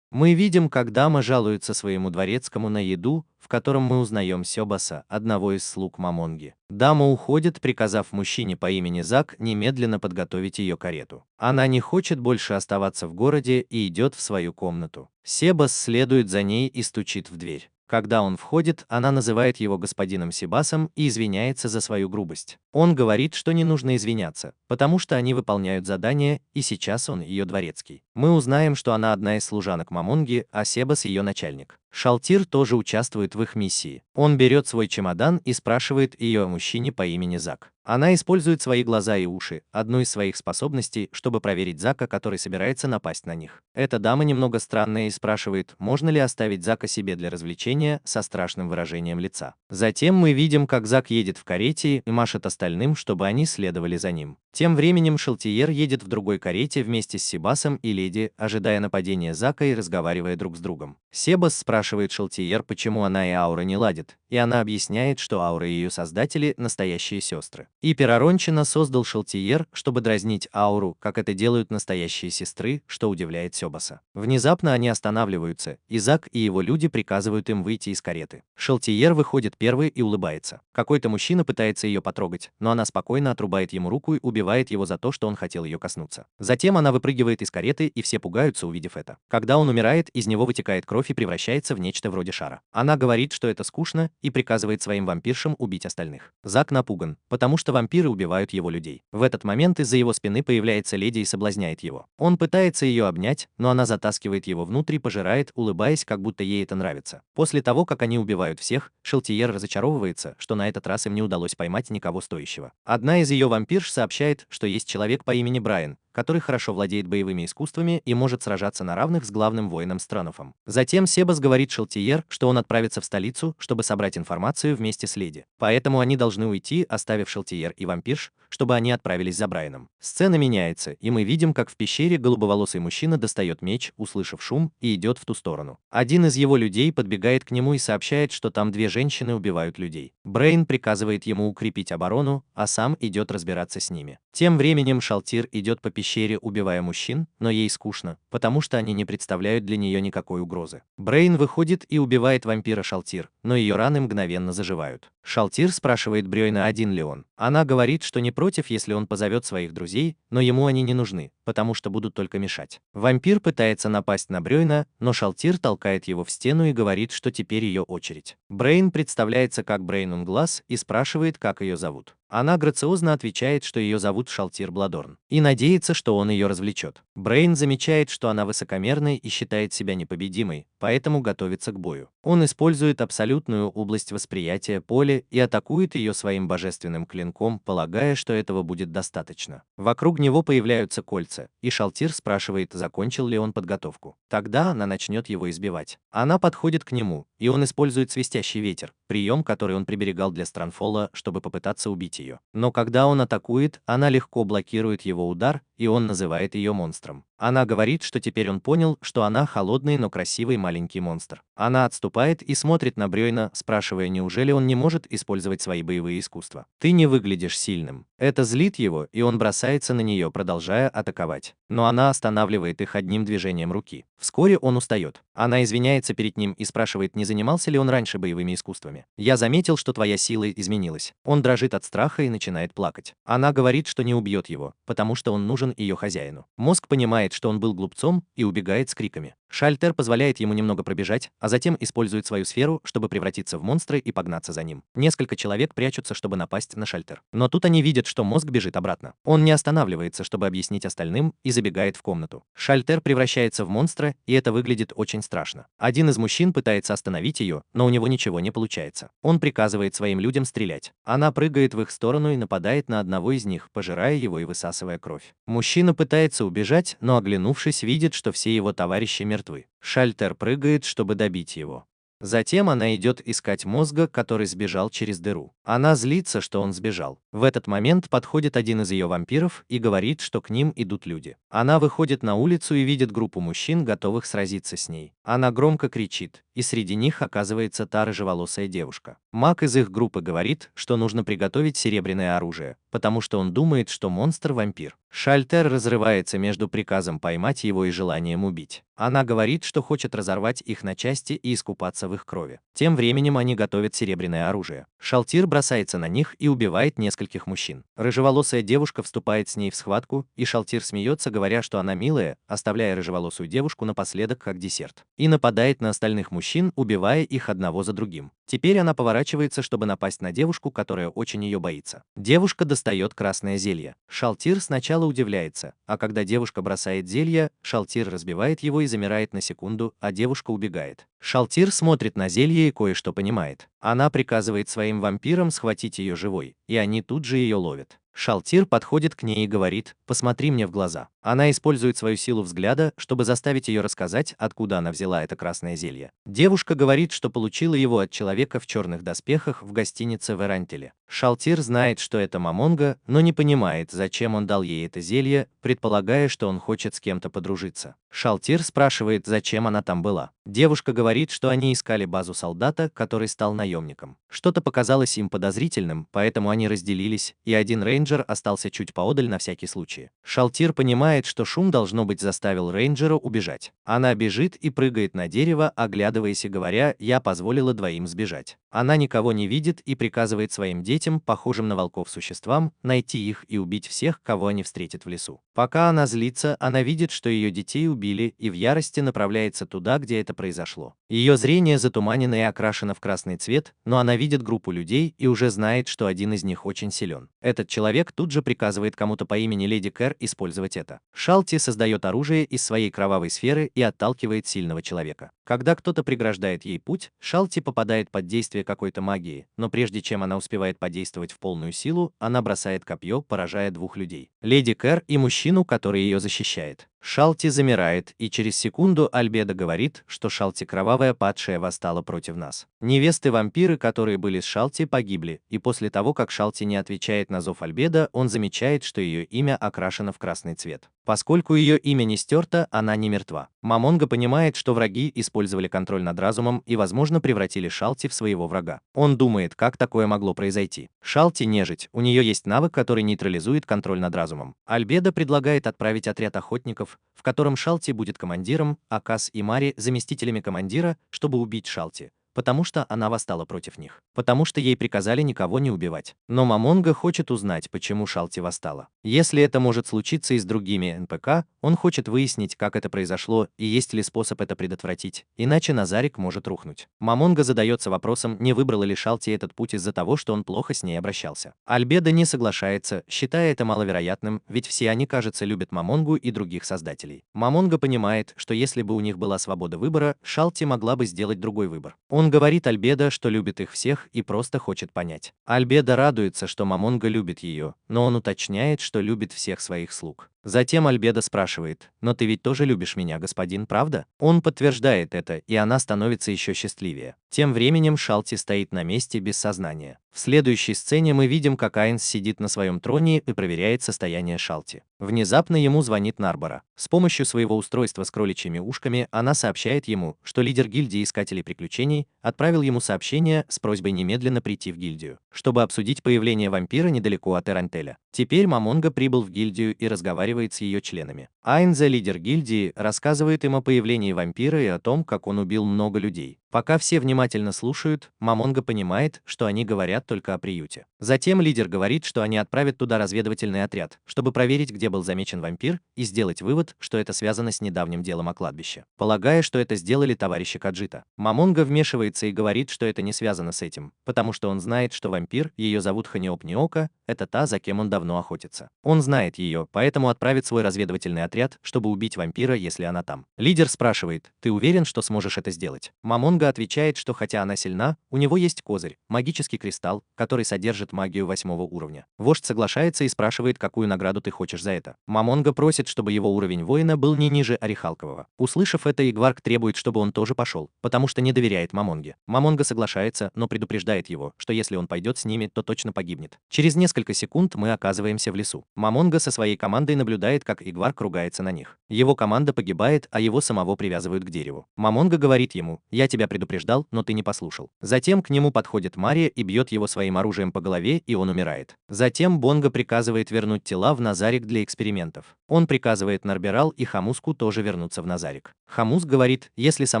Мы видим, как дама жалуется своему дворецкому на еду, в котором мы узнаем Сёбаса, одного из слуг Мамонги. Дама уходит, приказав мужчине по имени Зак немедленно подготовить ее карету. Она не хочет больше оставаться в городе и идет в свою комнату. Себас следует за ней и стучит в дверь. Когда он входит, она называет его господином Себасом и извиняется за свою грубость. Он говорит, что не нужно извиняться, потому что они выполняют задание, и сейчас он ее дворецкий. Мы узнаем, что она одна из служанок Мамонги, а Себас ее начальник. Шалтир тоже участвует в их миссии. Он берет свой чемодан и спрашивает ее о мужчине по имени Зак. Она использует свои глаза и уши, одну из своих способностей, чтобы проверить Зака, который собирается напасть на них. Эта дама немного странная и спрашивает, можно ли оставить Зака себе для развлечения, со страшным выражением лица. Затем мы видим, как Зак едет в карете и машет остальным, чтобы они следовали за ним. Тем временем Шалтиер едет в другой карете вместе с Себасом и леди, ожидая нападения Зака и разговаривая друг с другом. Себас спрашивает Шалтиер, почему она и Аура не ладят, и она объясняет, что Аура и ее создатели – настоящие сестры. И Перарончина создал Шалтиер, чтобы дразнить Ауру, как это делают настоящие сестры, что удивляет Себаса. Внезапно они останавливаются, и Зак и его люди приказывают им выйти из кареты. Шалтиер выходит первый и улыбается. Какой-то мужчина пытается ее потрогать, но она спокойно отрубает ему руку и убивает его за то, что он хотел ее коснуться. Затем она выпрыгивает из кареты, и все пугаются, увидев это. Когда он умирает, из него вытекает кровь и превращается в нечто вроде шара. Она говорит, что это скучно, и приказывает своим вампиршам убить остальных. Зак напуган, потому что вампиры убивают его людей. В этот момент из-за его спины появляется леди и соблазняет его. Он пытается ее обнять, но она затаскивает его внутрь и пожирает, улыбаясь, как будто ей это нравится. После того, как они убивают всех, Шалтиер разочаровывается, что на этот раз им не удалось поймать никого стоящего. Одна из ее вампирш сообщает, что есть человек по имени Брайан, который хорошо владеет боевыми искусствами и может сражаться на равных с главным воином Странофом. Затем Себас говорит Шалтиер, что он отправится в столицу, чтобы собрать информацию вместе с леди. Поэтому они должны уйти, оставив Шалтиер и вампирш, чтобы они отправились за Брайаном. Сцена меняется, и мы видим, как в пещере голубоволосый мужчина достает меч, услышав шум, и идет в ту сторону. Один из его людей подбегает к нему и сообщает, что там две женщины убивают людей. Брейн приказывает ему укрепить оборону, а сам идет разбираться с ними. Тем временем Шалтир идет по пещере, убивая мужчин, но ей скучно, потому что они не представляют для нее никакой угрозы. Брейн выходит и убивает вампира Шалтир, но ее раны мгновенно заживают. Шалтир спрашивает Брёйна, один ли он. Она говорит, что не против, если он позовет своих друзей, но ему они не нужны, потому что будут только мешать. Вампир пытается напасть на Брёйна, но Шалтир толкает его в стену и говорит, что теперь ее очередь. Брейн представляется как Брейн Унглас и спрашивает, как ее зовут. Она грациозно отвечает, что ее зовут Шалтир Бладорн, и надеется, что он ее развлечет. Брейн замечает, что она высокомерна и считает себя непобедимой, поэтому готовится к бою. Он использует абсолютную область восприятия поля и атакует ее своим божественным клинком, полагая, что этого будет достаточно. Вокруг него появляются кольца, и Шалтир спрашивает, закончил ли он подготовку. Тогда она начнет его избивать. Она подходит к нему, и он использует свистящий ветер, прием, который он приберегал для Странфола, чтобы попытаться убить ее. Но когда он атакует, она легко блокирует его удар, и он называет ее монстром. Она говорит, что теперь он понял, что она холодный, но красивый маленький монстр. Она отступает и смотрит на Брёйна, спрашивая, неужели он не может использовать свои боевые искусства. «Ты не выглядишь сильным». Это злит его, и он бросается на нее, продолжая атаковать. Но она останавливает их одним движением руки. Вскоре он устает. Она извиняется перед ним и спрашивает, не занимался ли он раньше боевыми искусствами. «Я заметил, что твоя сила изменилась». Он дрожит от страха и начинает плакать. Она говорит, что не убьет его, потому что он нужен ее хозяину. Мозг понимает, что он был глупцом, и убегает с криками. Шальтер позволяет ему немного пробежать, а затем использует свою сферу, чтобы превратиться в монстра и погнаться за ним. Несколько человек прячутся, чтобы напасть на Шальтер. Но тут они видят, что мозг бежит обратно. Он не останавливается, чтобы объяснить остальным, и забегает в комнату. Шальтер превращается в монстра, и это выглядит очень страшно. Один из мужчин пытается остановить ее, но у него ничего не получается. Он приказывает своим людям стрелять. Она прыгает в их сторону и нападает на одного из них, пожирая его и высасывая кровь. Мужчина пытается убежать, но, оглянувшись, видит, что все его товарищи мертвы. Шальтер прыгает, чтобы добить его. Затем она идет искать мозга, который сбежал через дыру. Она злится, что он сбежал. В этот момент подходит один из ее вампиров и говорит, что к ним идут люди. Она выходит на улицу и видит группу мужчин, готовых сразиться с ней. Она громко кричит, и среди них оказывается та рыжеволосая девушка. Маг из их группы говорит, что нужно приготовить серебряное оружие, потому что он думает, что монстр вампир. Шальтер разрывается между приказом поймать его и желанием убить. Она говорит, что хочет разорвать их на части и искупаться в их крови. Тем временем они готовят серебряное оружие. Шалтир бросается на них и убивает нескольких мужчин. Рыжеволосая девушка вступает с ней в схватку, и Шалтир смеется, говоря, что она милая, оставляя рыжеволосую девушку напоследок как десерт. И нападает на остальных мужчин, убивая их одного за другим. Теперь она поворачивается, чтобы напасть на девушку, которая очень ее боится. Девушка достает красное зелье. Шалтир сначала удивляется, а когда девушка бросает зелье, Шалтир разбивает его и замирает на секунду, а девушка убегает. Шалтир смотрит на зелье и кое-что понимает. Она приказывает своим вампирам схватить ее живой, и они тут же ее ловят. Шалтир подходит к ней и говорит: «Посмотри мне в глаза». Она использует свою силу взгляда, чтобы заставить ее рассказать, откуда она взяла это красное зелье. Девушка говорит, что получила его от человека в черных доспехах в гостинице в Эрантеле. Шалтир знает, что это Мамонга, но не понимает, зачем он дал ей это зелье, предполагая, что он хочет с кем-то подружиться. Шалтир спрашивает, зачем она там была. Девушка говорит, что они искали базу солдата, который стал наемником. Что-то показалось им подозрительным, поэтому они разделились, и один рейнджер остался чуть поодаль на всякий случай. Шалтир понимает, что шум, должно быть, заставил рейнджера убежать. Она бежит и прыгает на дерево, оглядываясь и говоря: «Я позволила двоим сбежать». Она никого не видит и приказывает своим детям, похожим на волков существам, найти их и убить всех, кого они встретят в лесу. Пока она злится, она видит, что ее детей убили, и в ярости направляется туда, где это произошло. Ее зрение затуманено и окрашено в красный цвет, но она видит группу людей и уже знает, что один из них очень силен. Этот человек тут же приказывает кому-то по имени Леди Кэр использовать это. Шалти создает оружие из своей кровавой сферы и отталкивает сильного человека. Когда кто-то преграждает ей путь, Шалти попадает под действие какой-то магии, но прежде чем она успевает подействовать в полную силу, она бросает копье, поражая двух людей. Леди Кэр и мужчину, который ее защищает. Шалти замирает, и через секунду Альбедо говорит, что Шалти кровавая падшая восстала против нас. Невесты-вампиры, которые были с Шалти, погибли, и после того, как Шалти не отвечает на зов Альбедо, он замечает, что ее имя окрашено в красный цвет. Поскольку ее имя не стерто, она не мертва. Мамонга понимает, что враги использовали контроль над разумом и, возможно, превратили Шалти в своего врага. Он думает, как такое могло произойти. Шалти нежить, у нее есть навык, который нейтрализует контроль над разумом. Альбедо предлагает отправить отряд охотников, в котором Шалти будет командиром, а Кас и Мари заместителями командира, чтобы убить Шалти, потому что она восстала против них. Потому что ей приказали никого не убивать. Но Мамонга хочет узнать, почему Шалти восстала. Если это может случиться и с другими НПК, он хочет выяснить, как это произошло и есть ли способ это предотвратить, иначе Назарик может рухнуть. Мамонга задается вопросом, не выбрала ли Шалти этот путь из-за того, что он плохо с ней обращался. Альбедо не соглашается, считая это маловероятным, ведь все они, кажется, любят Мамонгу и других создателей. Мамонга понимает, что если бы у них была свобода выбора, Шалти могла бы сделать другой выбор. Он говорит Альбедо, что любит их всех и просто хочет понять. Альбедо радуется, что Мамонга любит ее, но он уточняет, что любит всех своих слуг. Затем Альбедо спрашивает: «Но ты ведь тоже любишь меня, господин, правда?» Он подтверждает это, и она становится еще счастливее. Тем временем Шалти стоит на месте без сознания. В следующей сцене мы видим, как Айнс сидит на своем троне и проверяет состояние Шалти. Внезапно ему звонит Нарбора. С помощью своего устройства с кроличьими ушками она сообщает ему, что лидер гильдии Искателей Приключений отправил ему сообщение с просьбой немедленно прийти в гильдию, чтобы обсудить появление вампира недалеко от Эрантеля. Теперь Мамонга прибыл в гильдию и разговаривает с ее членами. Айнза, лидер гильдии, рассказывает им о появлении вампира и о том, как он убил много людей. Пока все внимательно слушают, Мамонга понимает, что они говорят только о приюте. Затем лидер говорит, что они отправят туда разведывательный отряд, чтобы проверить, где был замечен вампир, и сделать вывод, что это связано с недавним делом о кладбище. Полагая, что это сделали товарищи Каджита, Мамонга вмешивается и говорит, что это не связано с этим, потому что он знает, что вампир, ее зовут Ханиоп-Ниока, это та, за кем он давно охотится. Он знает ее, поэтому отправит свой разведывательный отряд, чтобы убить вампира, если она там. Лидер спрашивает: «Ты уверен, что сможешь это сделать?» Мамонга отвечает, что хотя она сильна, у него есть козырь, магический кристалл, который содержит магию 8 уровня. Вождь соглашается и спрашивает, какую награду ты хочешь за это. Мамонга просит, чтобы его уровень воина был не ниже Орехалкового. Услышав это, Игварк требует, чтобы он тоже пошел, потому что не доверяет Мамонге. Мамонга соглашается, но предупреждает его, что если он пойдет с ними, то точно погибнет. Через несколько секунд мы оказываемся в лесу. Мамонга со своей командой наблюдает, как Игварк ругается на них. Его команда погибает, а его самого привязывают к дереву. Мамонга говорит ему: «Я тебя предупреждал, но ты не послушал». Затем к нему подходит Мария и бьет его своим оружием по голове, и он умирает. Затем Бонго приказывает вернуть тела в Назарик для экспериментов. Он приказывает Нарберал и Хамуску тоже вернуться в Назарик. Хамус говорит: «Если со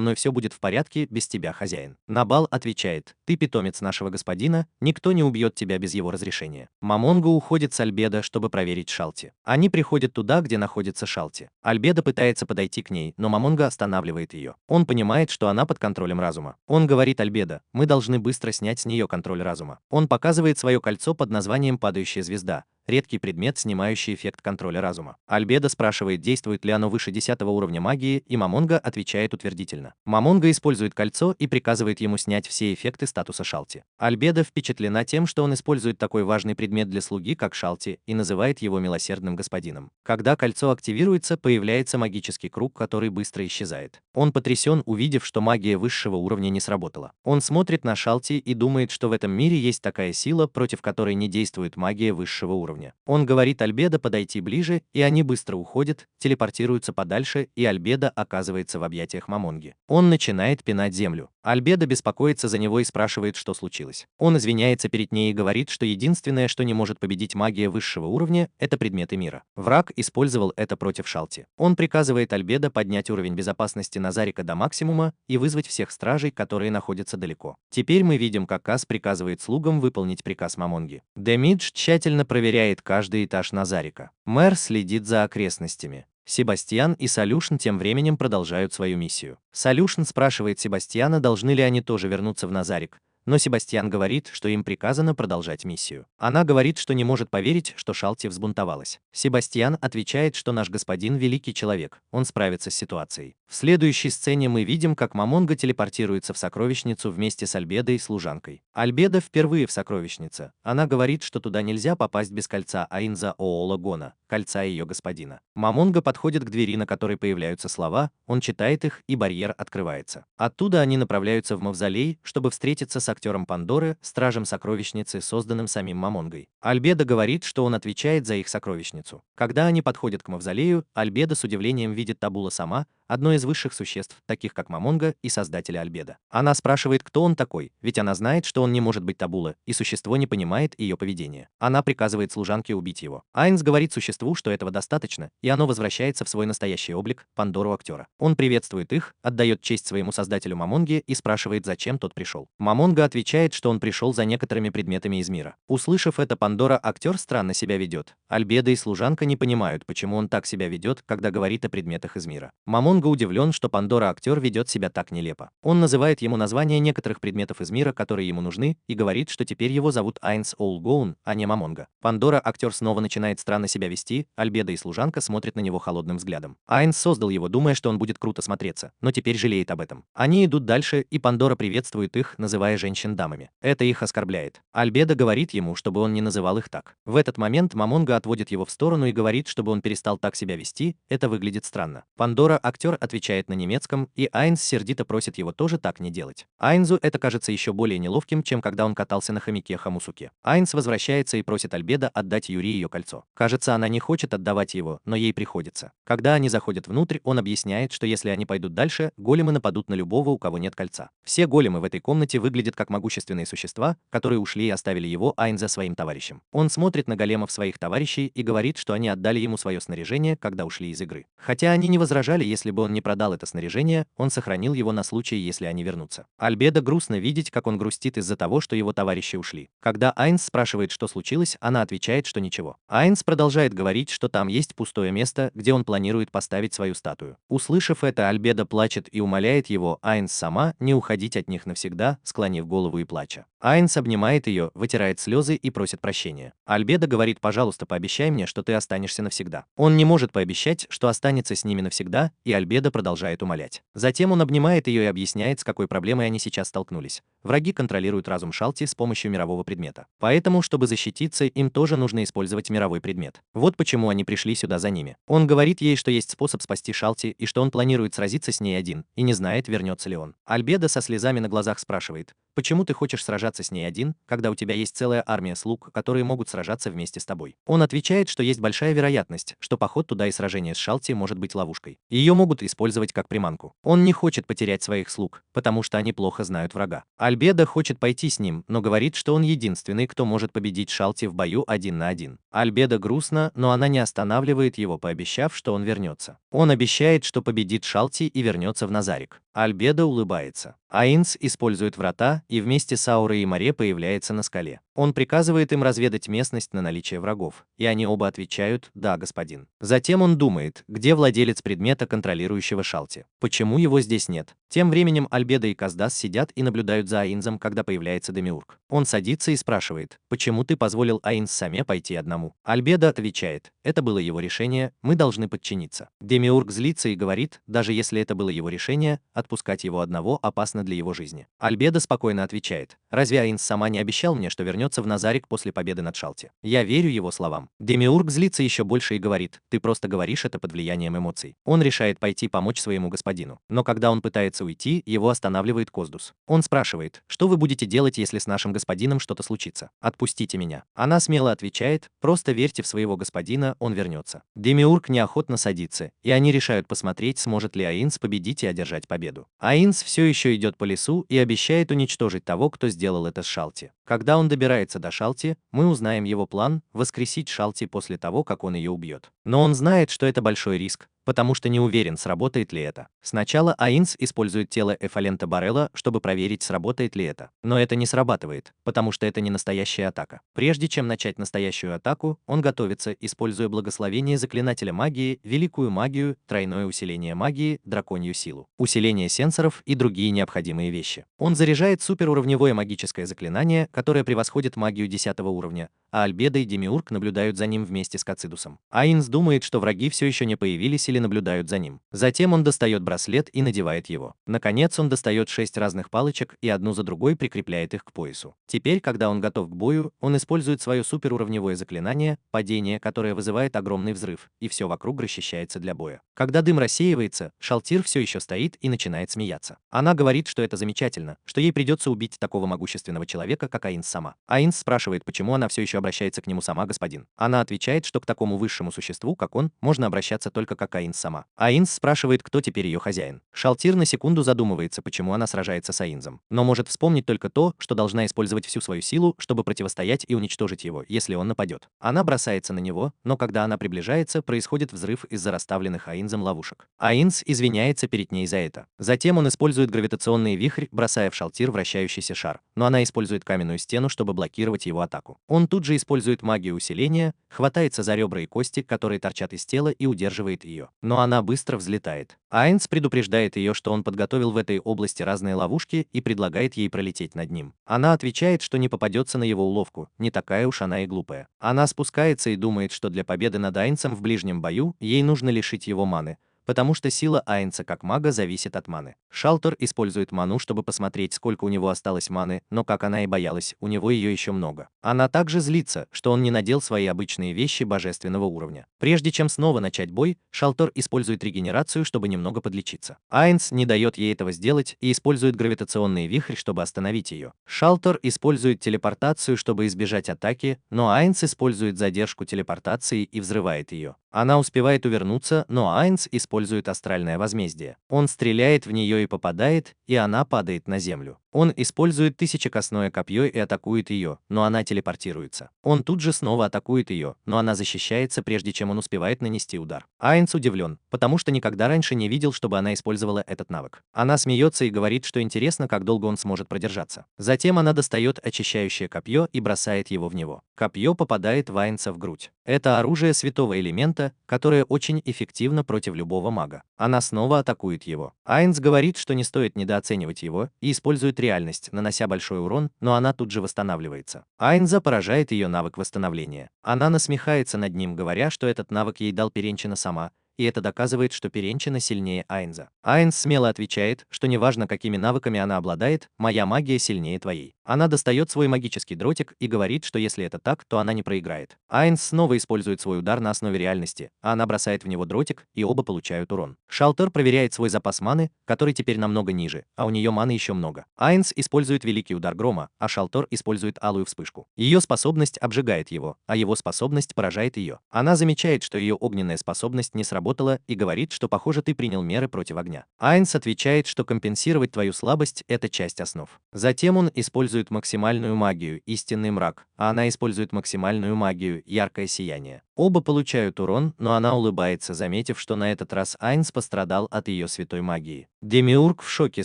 мной все будет в порядке, без тебя, хозяин». Набал отвечает: «Ты питомец нашего господина, никто не убьет тебя без его разрешения». Мамонга уходит с Альбедо, чтобы проверить Шалти. Они приходят туда, где находится Шалти. Альбедо пытается подойти к ней, но Мамонга останавливает ее. Он понимает, что она под контролем разума. Он говорит Альбедо: «Мы должны быстро снять с нее контроль разума». Он показывает свое кольцо под названием «Падающая звезда», редкий предмет, снимающий эффект контроля разума. Альбедо спрашивает, действует ли оно выше 10 уровня магии, и Мамонга отвечает утвердительно. Мамонга использует кольцо и приказывает ему снять все эффекты статуса Шалти. Альбедо впечатлена тем, что он использует такой важный предмет для слуги, как Шалти, и называет его милосердным господином. Когда кольцо активируется, появляется магический круг, который быстро исчезает. Он потрясен, увидев, что магия высшего уровня не сработала. Он смотрит на Шалти и думает, что в этом мире есть такая сила, против которой не действует магия высшего уровня. Он говорит Альбедо подойти ближе, и они быстро уходят, телепортируются подальше, и Альбедо оказывается в объятиях Мамонги. Он начинает пинать землю. Альбедо беспокоится за него и спрашивает, что случилось. Он извиняется перед ней и говорит, что единственное, что не может победить магия высшего уровня, это предметы мира. Враг использовал это против Шалти. Он приказывает Альбедо поднять уровень безопасности Назарика до максимума и вызвать всех стражей, которые находятся далеко. Теперь мы видим, как Кас приказывает слугам выполнить приказ Мамонги. Демидж тщательно проверяет каждый этаж Назарика. Мэр следит за окрестностями. Себастьян и Солюшн тем временем продолжают свою миссию. Солюшн спрашивает Себастьяна, должны ли они тоже вернуться в Назарик, но Себастьян говорит, что им приказано продолжать миссию. Она говорит, что не может поверить, что Шалти взбунтовалась. Себастьян отвечает, что наш господин великий человек, он справится с ситуацией. В следующей сцене мы видим, как Мамонга телепортируется в сокровищницу вместе с Альбедо и служанкой. Альбедо впервые в сокровищнице. Она говорит, что туда нельзя попасть без кольца Аинза Оола Гона, кольца ее господина. Мамонга подходит к двери, на которой появляются слова, он читает их, и барьер открывается. Оттуда они направляются в мавзолей, чтобы встретиться с актером Пандоры, стражем сокровищницы, созданным самим Мамонгой. Альбедо говорит, что он отвечает за их сокровищницу. Когда они подходят к мавзолею, Альбедо с удивлением видит Табула сама, одно из высших существ, таких как Мамонга и создателя Альбедо. Она спрашивает, кто он такой, ведь она знает, что он не может быть Табула, и существо не понимает ее поведение. Она приказывает служанке убить его. Айнс говорит существу, что этого достаточно, и оно возвращается в свой настоящий облик, Пандору актера. Он приветствует их, отдает честь своему создателю Мамонге и спрашивает, зачем тот пришел. Мамонга отвечает, что он пришел за некоторыми предметами из мира. Услышав это, Пандора актер странно себя ведет. Альбедо и служанка не понимают, почему он так себя ведет, когда говорит о предметах из мира. Мамонга Мамонга удивлен, что Пандора-актер ведет себя так нелепо. Он называет ему названия некоторых предметов из мира, которые ему нужны, и говорит, что теперь его зовут Айнс Олгоун, а не Мамонга. Пандора-актер снова начинает странно себя вести, Альбедо и служанка смотрят на него холодным взглядом. Айнс создал его, думая, что он будет круто смотреться, но теперь жалеет об этом. Они идут дальше, и Пандора приветствует их, называя женщин дамами. Это их оскорбляет. Альбедо говорит ему, чтобы он не называл их так. В этот момент Мамонга отводит его в сторону и говорит, чтобы он перестал так себя вести, это выглядит странно. Пандора-актер отвечает на немецком, и Айнс сердито просит его тоже так не делать. Айнзу это кажется еще более неловким, чем когда он катался на хомяке Хамусуке. Айнс возвращается и просит Альбедо отдать Юри ее кольцо. Кажется, она не хочет отдавать его, но ей приходится. Когда они заходят внутрь, он объясняет, что если они пойдут дальше, големы нападут на любого, у кого нет кольца. Все големы в этой комнате выглядят как могущественные существа, которые ушли и оставили его, Айнза, своим товарищем. Он смотрит на големов своих товарищей и говорит, что они отдали ему свое снаряжение, когда ушли из игры. Хотя они не возражали, если бы он не продал это снаряжение, он сохранил его на случай, если они вернутся. Альбедо грустно видеть, как он грустит из-за того, что его товарищи ушли. Когда Айнс спрашивает, что случилось, она отвечает, что ничего. Айнс продолжает говорить, что там есть пустое место, где он планирует поставить свою статую. Услышав это, Альбедо плачет и умоляет его, Айнс сама, не уходить от них навсегда, склонив голову и плача. Айнс обнимает ее, вытирает слезы и просит прощения. Альбедо говорит, пожалуйста, пообещай мне, что ты останешься навсегда. Он не может пообещать, что останется с ними навсегда, и Альбедо продолжает умолять. Затем он обнимает ее и объясняет, с какой проблемой они сейчас столкнулись. Враги контролируют разум Шалти с помощью мирового предмета. Поэтому, чтобы защититься, им тоже нужно использовать мировой предмет. Вот почему они пришли сюда за ними. Он говорит ей, что есть способ спасти Шалти и что он планирует сразиться с ней один, и не знает, вернется ли он. Альбедо со слезами на глазах спрашивает, почему ты хочешь сражаться с ней один, когда у тебя есть целая армия слуг, которые могут сражаться вместе с тобой? Он отвечает, что есть большая вероятность, что поход туда и сражение с Шалти может быть ловушкой. Ее могут использовать как приманку. Он не хочет потерять своих слуг, потому что они плохо знают врага. Альбедо хочет пойти с ним, но говорит, что он единственный, кто может победить Шалти в бою 1 на 1. Альбедо грустно, но она не останавливает его, пообещав, что он вернется. Он обещает, что победит Шалти и вернется в Назарик. Альбедо улыбается. Айнс использует врата и вместе с Аурой и Море появляется на скале. Он приказывает им разведать местность на наличие врагов, и они оба отвечают «да, господин». Затем он думает, где владелец предмета, контролирующего Шалти. Почему его здесь нет? Тем временем Альбедо и Каздас сидят и наблюдают за Айнзом, когда появляется Демиург. Он садится и спрашивает, почему ты позволил Айнс саме пойти одному? Альбедо отвечает, это было его решение, мы должны подчиниться. Демиург злится и говорит, даже если это было его решение, отпускать его одного опасно для его жизни. Альбедо спокойно отвечает, разве Айнс сама не обещал мне, что вернется в Назарик после победы над Шалти? Я верю его словам. Демиург злится еще больше и говорит, ты просто говоришь это под влиянием эмоций. Он решает пойти помочь своему господину. Но когда он пытается уйти, его останавливает Коздус. Он спрашивает, что вы будете делать, если с нашим господином что-то случится? Отпустите меня. Она смело отвечает, просто верьте в своего господина, он вернется. Демиург неохотно садится, и они решают посмотреть, сможет ли Айнс победить и одержать победу. Айнс все еще идет по лесу и обещает уничтожить того, кто сделал это с Шалти. Когда он добирается до Шалти, мы узнаем его план воскресить Шалти после того, как он ее убьет. Но он знает, что это большой риск, потому что не уверен, сработает ли это. Сначала Айнс использует тело Эфалента Барелла, чтобы проверить, сработает ли это. Но это не срабатывает, потому что это не настоящая атака. Прежде чем начать настоящую атаку, он готовится, используя благословение заклинателя магии, великую магию, тройное усиление магии, драконью силу, усиление сенсоров и другие необходимые вещи. Он заряжает суперуровневое магическое заклинание, которое превосходит магию 10 уровня, а Альбедо и Демиург наблюдают за ним вместе с Кацидусом. Айнс думает, что враги все еще не появились или наблюдают за ним. Затем он достает браслет и надевает его. Наконец он достает 6 разных палочек и одну за другой прикрепляет их к поясу. Теперь, когда он готов к бою, он использует свое суперуровневое заклинание, падение, которое вызывает огромный взрыв, и все вокруг расчищается для боя. Когда дым рассеивается, Шалтир все еще стоит и начинает смеяться. Она говорит, что это замечательно, что ей придется убить такого могущественного человека, как Айнс сама. Айнс спрашивает, почему она все еще обращается к нему сама, господин. Она отвечает, что к такому высшему существу, как он, можно обращаться только как Айнс сама. Айнс спрашивает, кто теперь ее хозяин. Шалтир на секунду задумывается, почему она сражается с Айнзом, но может вспомнить только то, что должна использовать всю свою силу, чтобы противостоять и уничтожить его, если он нападет. Она бросается на него, но когда она приближается, происходит взрыв из-за расставленных Айнзом ловушек. Айнс извиняется перед ней за это. Затем он использует гравитационный вихрь, бросая в Шалтир вращающийся шар, но она использует каменную стену, чтобы блокировать его атаку. Он тут же использует магию усиления, хватается за ребра и кости, которые торчат из тела, и удерживает ее. Но она быстро взлетает. Айнс предупреждает ее, что он подготовил в этой области разные ловушки и предлагает ей пролететь над ним. Она отвечает, что не попадется на его уловку, не такая уж она и глупая. Она спускается и думает, что для победы над Айнсом в ближнем бою ей нужно лишить его маны, потому что сила Айнса как мага зависит от маны. Шалтер использует ману, чтобы посмотреть, сколько у него осталось маны, но, как она и боялась, у него ее еще много. Она также злится, что он не надел свои обычные вещи божественного уровня. Прежде чем снова начать бой, Шалтер использует регенерацию, чтобы немного подлечиться. Айнс не дает ей этого сделать и использует гравитационный вихрь, чтобы остановить ее. Шалтер использует телепортацию, чтобы избежать атаки, но Айнс использует задержку телепортации и взрывает ее. Она успевает увернуться, но Айнс использует астральное возмездие. Он стреляет в нее и попадает, и она падает на землю. Он использует тысячекосное копье и атакует ее, но она телепортируется. Он тут же снова атакует ее, но она защищается, прежде чем он успевает нанести удар. Айнс удивлен, потому что никогда раньше не видел, чтобы она использовала этот навык. Она смеется и говорит, что интересно, как долго он сможет продержаться. Затем она достает очищающее копье и бросает его в него. Копье попадает в Айнса в грудь. Это оружие святого элемента, которое очень эффективно против любого мага. Она снова атакует его. Айнс говорит, что не стоит недооценивать его, и использует реальность, нанося большой урон, но она тут же восстанавливается. Айнза поражает ее навык восстановления. Она насмехается над ним, говоря, что этот навык ей дал Перенчина сама, и это доказывает, что Перенчина сильнее Айнза. Айнс смело отвечает, что неважно, какими навыками она обладает, моя магия сильнее твоей. Она достает свой магический дротик и говорит, что если это так, то она не проиграет. Айнс снова использует свой удар на основе реальности, а она бросает в него дротик, и оба получают урон. Шалтер проверяет свой запас маны, который теперь намного ниже, а у нее маны еще много. Айнс использует великий удар грома, а Шалтер использует алую вспышку. Ее способность обжигает его, а его способность поражает ее. Она замечает, что ее огненная способность не сработала, и говорит, что, похоже, ты принял меры против огня. Айнс отвечает, что компенсировать твою слабость – это часть основ. Затем он использует максимальную магию «Истинный мрак», а она использует максимальную магию «Яркое сияние». Оба получают урон, но она улыбается, заметив, что на этот раз Айнс пострадал от ее святой магии. Демиург в шоке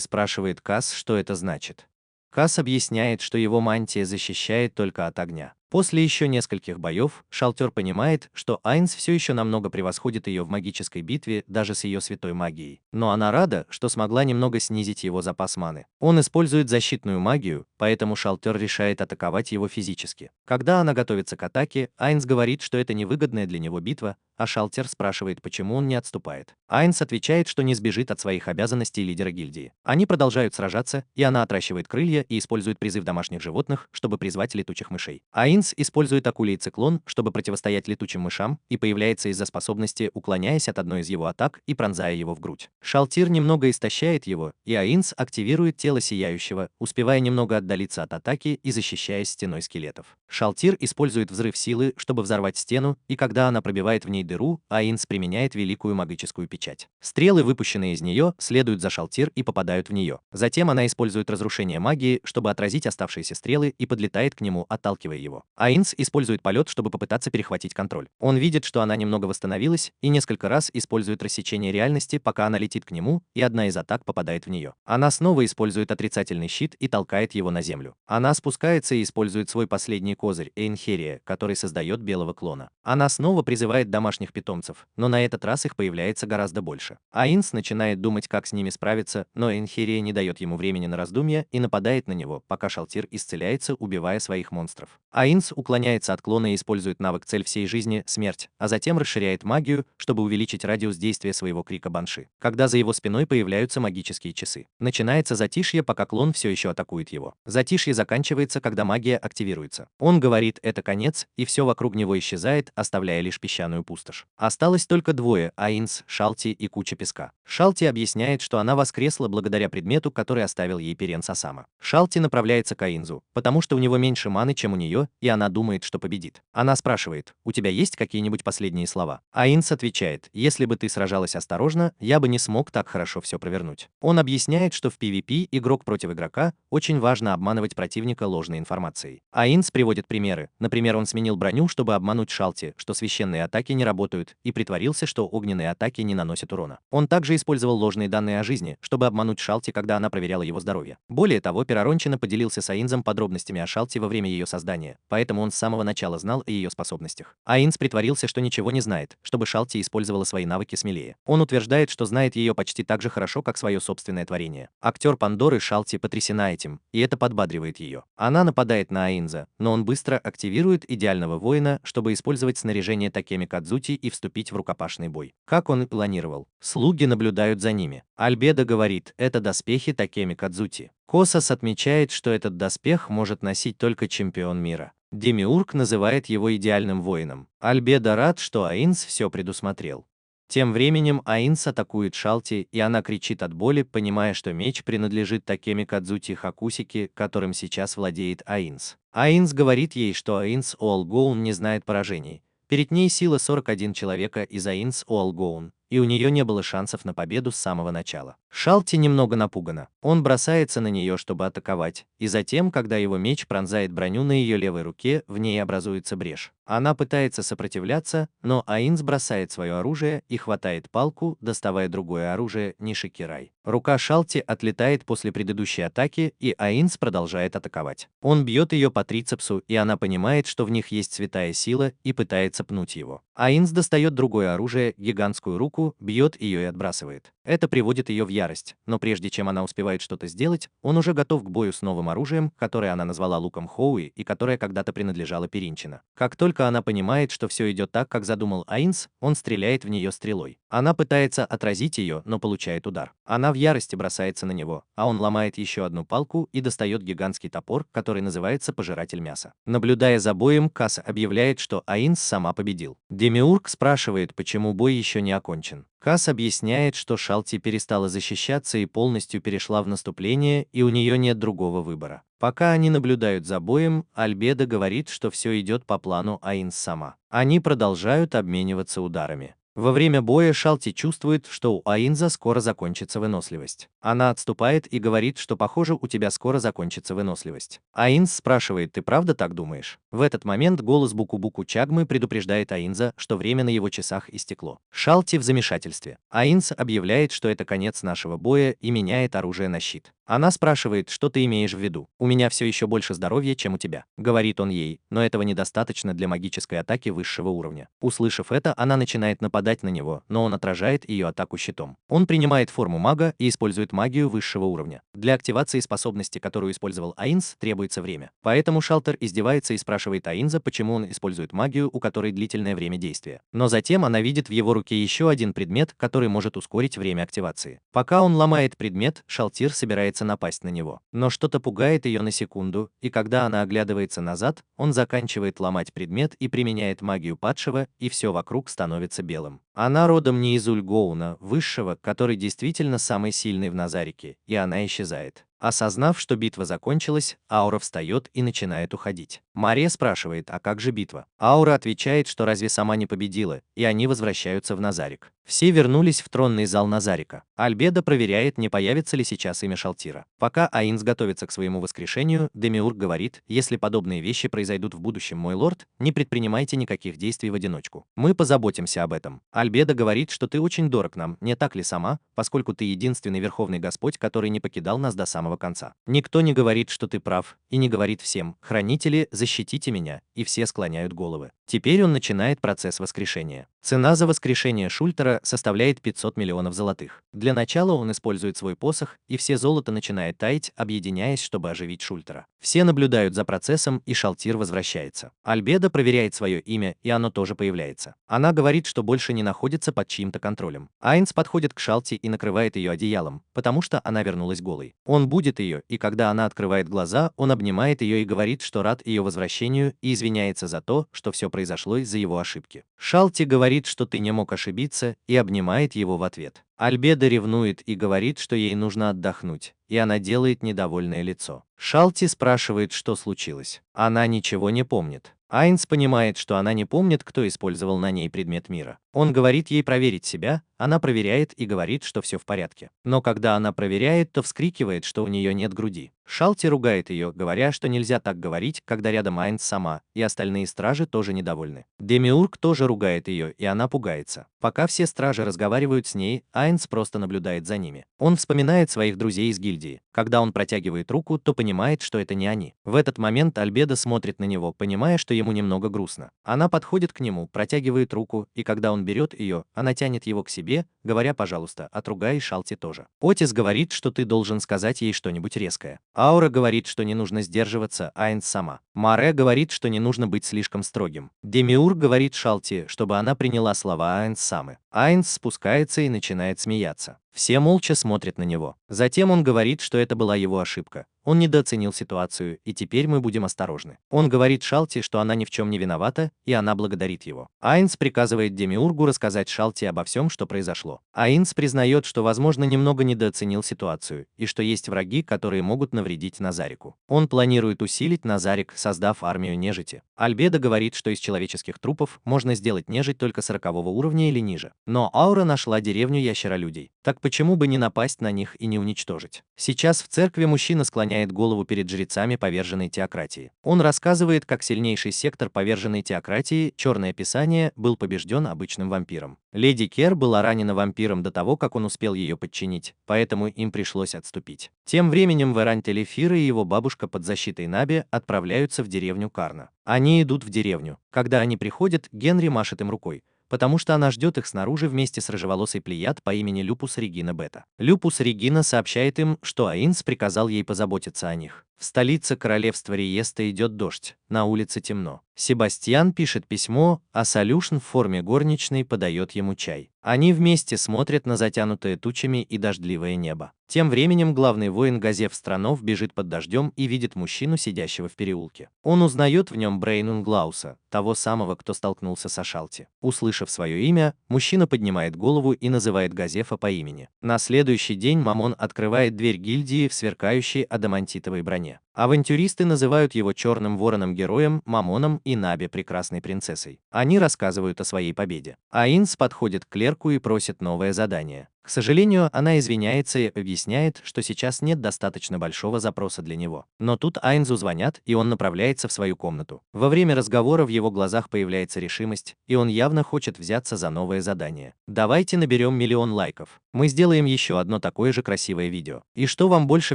спрашивает Касс, что это значит. Касс объясняет, что его мантия защищает только от огня. После еще нескольких боев, Шалтер понимает, что Айнс все еще намного превосходит ее в магической битве даже с ее святой магией. Но она рада, что смогла немного снизить его запас маны. Он использует защитную магию, поэтому Шалтер решает атаковать его физически. Когда она готовится к атаке, Айнс говорит, что это невыгодная для него битва, а Шалтер спрашивает, почему он не отступает. Айнс отвечает, что не сбежит от своих обязанностей лидера гильдии. Они продолжают сражаться, и она отращивает крылья и использует призыв домашних животных, чтобы призвать летучих мышей. Айнс использует акулий циклон, чтобы противостоять летучим мышам, и появляется из-за способности, уклоняясь от одной из его атак и пронзая его в грудь. Шалтир немного истощает его, и Айнс активирует тело сияющего, успевая немного отдалиться от атаки и защищаясь стеной скелетов. Шалтир использует взрыв силы, чтобы взорвать стену, и когда она пробивает в ней дыру, Айнс применяет великую магическую печать. Стрелы, выпущенные из нее, следуют за Шалтир и попадают в нее. Затем она использует разрушение магии, чтобы отразить оставшиеся стрелы, и подлетает к нему, отталкивая его. Айнс использует полет, чтобы попытаться перехватить контроль. Он видит, что она немного восстановилась, и несколько раз использует рассечение реальности, пока она летит к нему, и одна из атак попадает в нее. Она снова использует отрицательный щит и толкает его на землю. Она спускается и использует свой последний козырь Эйнхерия, который создает белого клона. Она снова призывает домашних питомцев, но на этот раз их появляется гораздо больше. Айнс начинает думать, как с ними справиться, но Эйнхерия не дает ему времени на раздумья и нападает на него, пока Шалтир исцеляется, убивая своих монстров. Айнс уклоняется от клона и использует навык «Цель всей жизни» — смерть, а затем расширяет магию, чтобы увеличить радиус действия своего крика банши. Когда за его спиной появляются магические часы. Начинается затишье, пока клон все еще атакует его. Затишье заканчивается, когда магия активируется. Он говорит «это конец», и все вокруг него исчезает, оставляя лишь песчаную пустошь. Осталось только двое — Айнс, Шалти и куча песка. Шалти объясняет, что она воскресла благодаря предмету, который оставил ей Перен Сасама. Шалти направляется к Айнзу, потому что у него меньше маны, чем у нее, и она думает, что победит. Она спрашивает: «У тебя есть какие-нибудь последние слова?» Айнс отвечает: «Если бы ты сражалась осторожно, я бы не смог так хорошо все провернуть». Он объясняет, что в PvP игрок против игрока очень важно обманывать противника ложной информацией. Айнс приводит приводит примеры. Например, он сменил броню, чтобы обмануть Шалти, что священные атаки не работают, и притворился, что огненные атаки не наносят урона. Он также использовал ложные данные о жизни, чтобы обмануть Шалти, когда она проверяла его здоровье. Более того, Перарончина поделился с Аинзом подробностями о Шалти во время ее создания, поэтому он с самого начала знал о ее способностях. Аинз притворился, что ничего не знает, чтобы Шалти использовала свои навыки смелее. Он утверждает, что знает ее почти так же хорошо, как свое собственное творение. Актер Пандоры Шалти потрясена этим, и это подбадривает ее. Она нападает на Аинза, но он быстро активирует идеального воина, чтобы использовать снаряжение Такеми Кадзути и вступить в рукопашный бой. Как он и планировал. Слуги наблюдают за ними. Альбедо говорит, это доспехи Такеми Кадзути. Косас отмечает, что этот доспех может носить только чемпион мира. Демиург называет его идеальным воином. Альбедо рад, что Аинз все предусмотрел. Тем временем Аинз атакует Шалти, и она кричит от боли, понимая, что меч принадлежит Такеми Кадзути Хакусики, которым сейчас владеет Аинз. Аинз говорит ей, что Аинз Уолгоун не знает поражений. Перед ней сила 41 человека из Аинз Уолгоун, и у нее не было шансов на победу с самого начала. Шалти немного напугана. Он бросается на нее, чтобы атаковать, и затем, когда его меч пронзает броню на ее левой руке, в ней образуется брешь. Она пытается сопротивляться, но Аинз бросает свое оружие и хватает палку, доставая другое оружие Нишикирай. Рука Шалти отлетает после предыдущей атаки, и Аинз продолжает атаковать. Он бьет ее по трицепсу, и она понимает, что в них есть святая сила, и пытается пнуть его. Аинз достает другое оружие, гигантскую руку, бьет ее и отбрасывает. Это приводит ее в ярость, но прежде чем она успевает что-то сделать, он уже готов к бою с новым оружием, которое она назвала луком Хоуи и которое когда-то принадлежало Перинчина. Как только она понимает, что все идет так, как задумал Аинз, он стреляет в нее стрелой. Она пытается отразить ее, но получает удар. Она в ярости бросается на него, а он ломает еще одну палку и достает гигантский топор, который называется Пожиратель мяса. Наблюдая за боем, Касс объявляет, что Аинз сама победил. Демиург спрашивает, почему бой еще не окончен. Касс объясняет, что Шалти перестала защищаться и полностью перешла в наступление, и у нее нет другого выбора. Пока они наблюдают за боем, Альбедо говорит, что все идет по плану Аинз сама. Они продолжают обмениваться ударами. Во время боя Шалти чувствует, что у Аинза скоро закончится выносливость. Она отступает и говорит, что похоже, у тебя скоро закончится выносливость. Аинз спрашивает, ты правда так думаешь? В этот момент голос Буку-Буку Чагмы предупреждает Аинза, что время на его часах истекло. Шалти в замешательстве. Аинз объявляет, что это конец нашего боя и меняет оружие на щит. Она спрашивает, что ты имеешь в виду. У меня все еще больше здоровья, чем у тебя. Говорит он ей, но этого недостаточно для магической атаки высшего уровня. Услышав это, она начинает нападать на него, но он отражает ее атаку щитом. Он принимает форму мага и использует магию высшего уровня. Для активации способности, которую использовал Аинз, требуется время. Поэтому Шалтер издевается и спрашивает Аинза, почему он использует магию, у которой длительное время действия. Но затем она видит в его руке еще один предмет, который может ускорить время активации. Пока он ломает предмет, Шалтир собирается напасть на него. Но что-то пугает ее на секунду, и когда она оглядывается назад, он заканчивает ломать предмет и применяет магию падшего, и все вокруг становится белым. Она родом не из Ульгоуна, высшего, который действительно самый сильный в Назарике, и она исчезает. Осознав, что битва закончилась, Аура встает и начинает уходить. Мария спрашивает, а как же битва? Аура отвечает, что разве сама не победила, и они возвращаются в Назарик. Все вернулись в тронный зал Назарика. Альбедо проверяет, не появится ли сейчас имя Шалтира. Пока Аинз готовится к своему воскрешению, Демиург говорит, если подобные вещи произойдут в будущем, мой лорд, не предпринимайте никаких действий в одиночку. Мы позаботимся об этом. Альбедо говорит, что ты очень дорог нам, не так ли сама, поскольку ты единственный Верховный Господь, который не покидал нас до самого конца. Никто не говорит, что ты прав, и не говорит всем, хранители, защитите меня, и все склоняют головы. Теперь он начинает процесс воскрешения. Цена за воскрешение Шультера составляет 500 миллионов золотых. Для начала он использует свой посох, и все золото начинает таять, объединяясь, чтобы оживить Шультера. Все наблюдают за процессом, и Шалтир возвращается. Альбедо проверяет свое имя, и оно тоже появляется. Она говорит, что больше не находится под чьим-то контролем. Аинз подходит к Шалти и накрывает ее одеялом, потому что она вернулась голой. Он будет ее, и когда она открывает глаза, он обнимает ее и говорит, что рад ее возвращению, и извиняется за то, что все произошло из-за его ошибки. Шалти говорит, что ты не мог ошибиться, и обнимает его в ответ. Альбедо ревнует и говорит, что ей нужно отдохнуть, и она делает недовольное лицо. Шалти спрашивает, что случилось. Она ничего не помнит. Айнс понимает, что она не помнит, кто использовал на ней предмет мира. Он говорит ей проверить себя, она проверяет и говорит, что все в порядке. Но когда она проверяет, то вскрикивает, что у нее нет груди. Шалти ругает ее, говоря, что нельзя так говорить, когда рядом Айнс сама, и остальные стражи тоже недовольны. Демиург тоже ругает ее, и она пугается. Пока все стражи разговаривают с ней, Айнс просто наблюдает за ними. Он вспоминает своих друзей из гильдии. Когда он протягивает руку, то понимает, что это не они. В этот момент Альбедо смотрит на него, понимая, что ему немного грустно. Она подходит к нему, протягивает руку, и когда он берет ее, она тянет его к себе, говоря: «Пожалуйста, отругай Шалти тоже». Отис говорит, что ты должен сказать ей что-нибудь резкое. Аура говорит, что не нужно сдерживаться, Айнс сама. Маре говорит, что не нужно быть слишком строгим. Демиург говорит Шалти, чтобы она приняла слова Айнс самы. Айнс спускается и начинает смеяться. Все молча смотрят на него. Затем он говорит, что это была его ошибка. Он недооценил ситуацию, и теперь мы будем осторожны. Он говорит Шалти, что она ни в чем не виновата, и она благодарит его. Айнс приказывает Демиургу рассказать Шалти обо всем, что произошло. Айнс признает, что, возможно, немного недооценил ситуацию, и что есть враги, которые могут навредить Назарику. Он планирует усилить Назарик, создав армию нежити. Альбедо говорит, что из человеческих трупов можно сделать нежить только 40-го уровня или ниже. Но Аура нашла деревню ящеролюдей. Так почему бы не напасть на них и не уничтожить? Сейчас в церкви мужчина склоняет голову перед жрецами поверженной теократии. Он рассказывает, как сильнейший сектор поверженной теократии, Черное Писание, был побежден обычным вампиром. Леди Кер была ранена вампиром до того, как он успел ее подчинить, поэтому им пришлось отступить. Тем временем Верань Телефир и его бабушка под защитой Наби отправляются в деревню Карна. Они идут в деревню. Когда они приходят, Генри машет им рукой, потому что она ждет их снаружи вместе с рыжеволосой плеяд по имени Люпус Регина Бета. Люпус Регина сообщает им, что Айнс приказал ей позаботиться о них. В столице королевства Риеста идет дождь, на улице темно. Себастьян пишет письмо, а Солюшн в форме горничной подает ему чай. Они вместе смотрят на затянутое тучами и дождливое небо. Тем временем главный воин Газеф Странов бежит под дождем и видит мужчину, сидящего в переулке. Он узнает в нем Брейнунглауса, того самого, кто столкнулся с Шалти. Услышав свое имя, мужчина поднимает голову и называет Газефа по имени. На следующий день Мамон открывает дверь гильдии в сверкающей адамантитовой броне. Авантюристы называют его черным вороном-героем, Мамоном и Наби прекрасной принцессой. Они рассказывают о своей победе. Айнс подходит к клерку и просит новое задание. К сожалению, она извиняется и объясняет, что сейчас нет достаточно большого запроса для него. Но тут Айнзу звонят, и он направляется в свою комнату. Во время разговора в его глазах появляется решимость, и он явно хочет взяться за новое задание. Давайте наберем 1 000 000 лайков. Мы сделаем еще одно такое же красивое видео. И что вам больше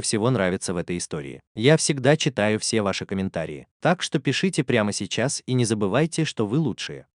всего нравится в этой истории? Я всегда читаю все ваши комментарии. Так что пишите прямо сейчас и не забывайте, что вы лучшие.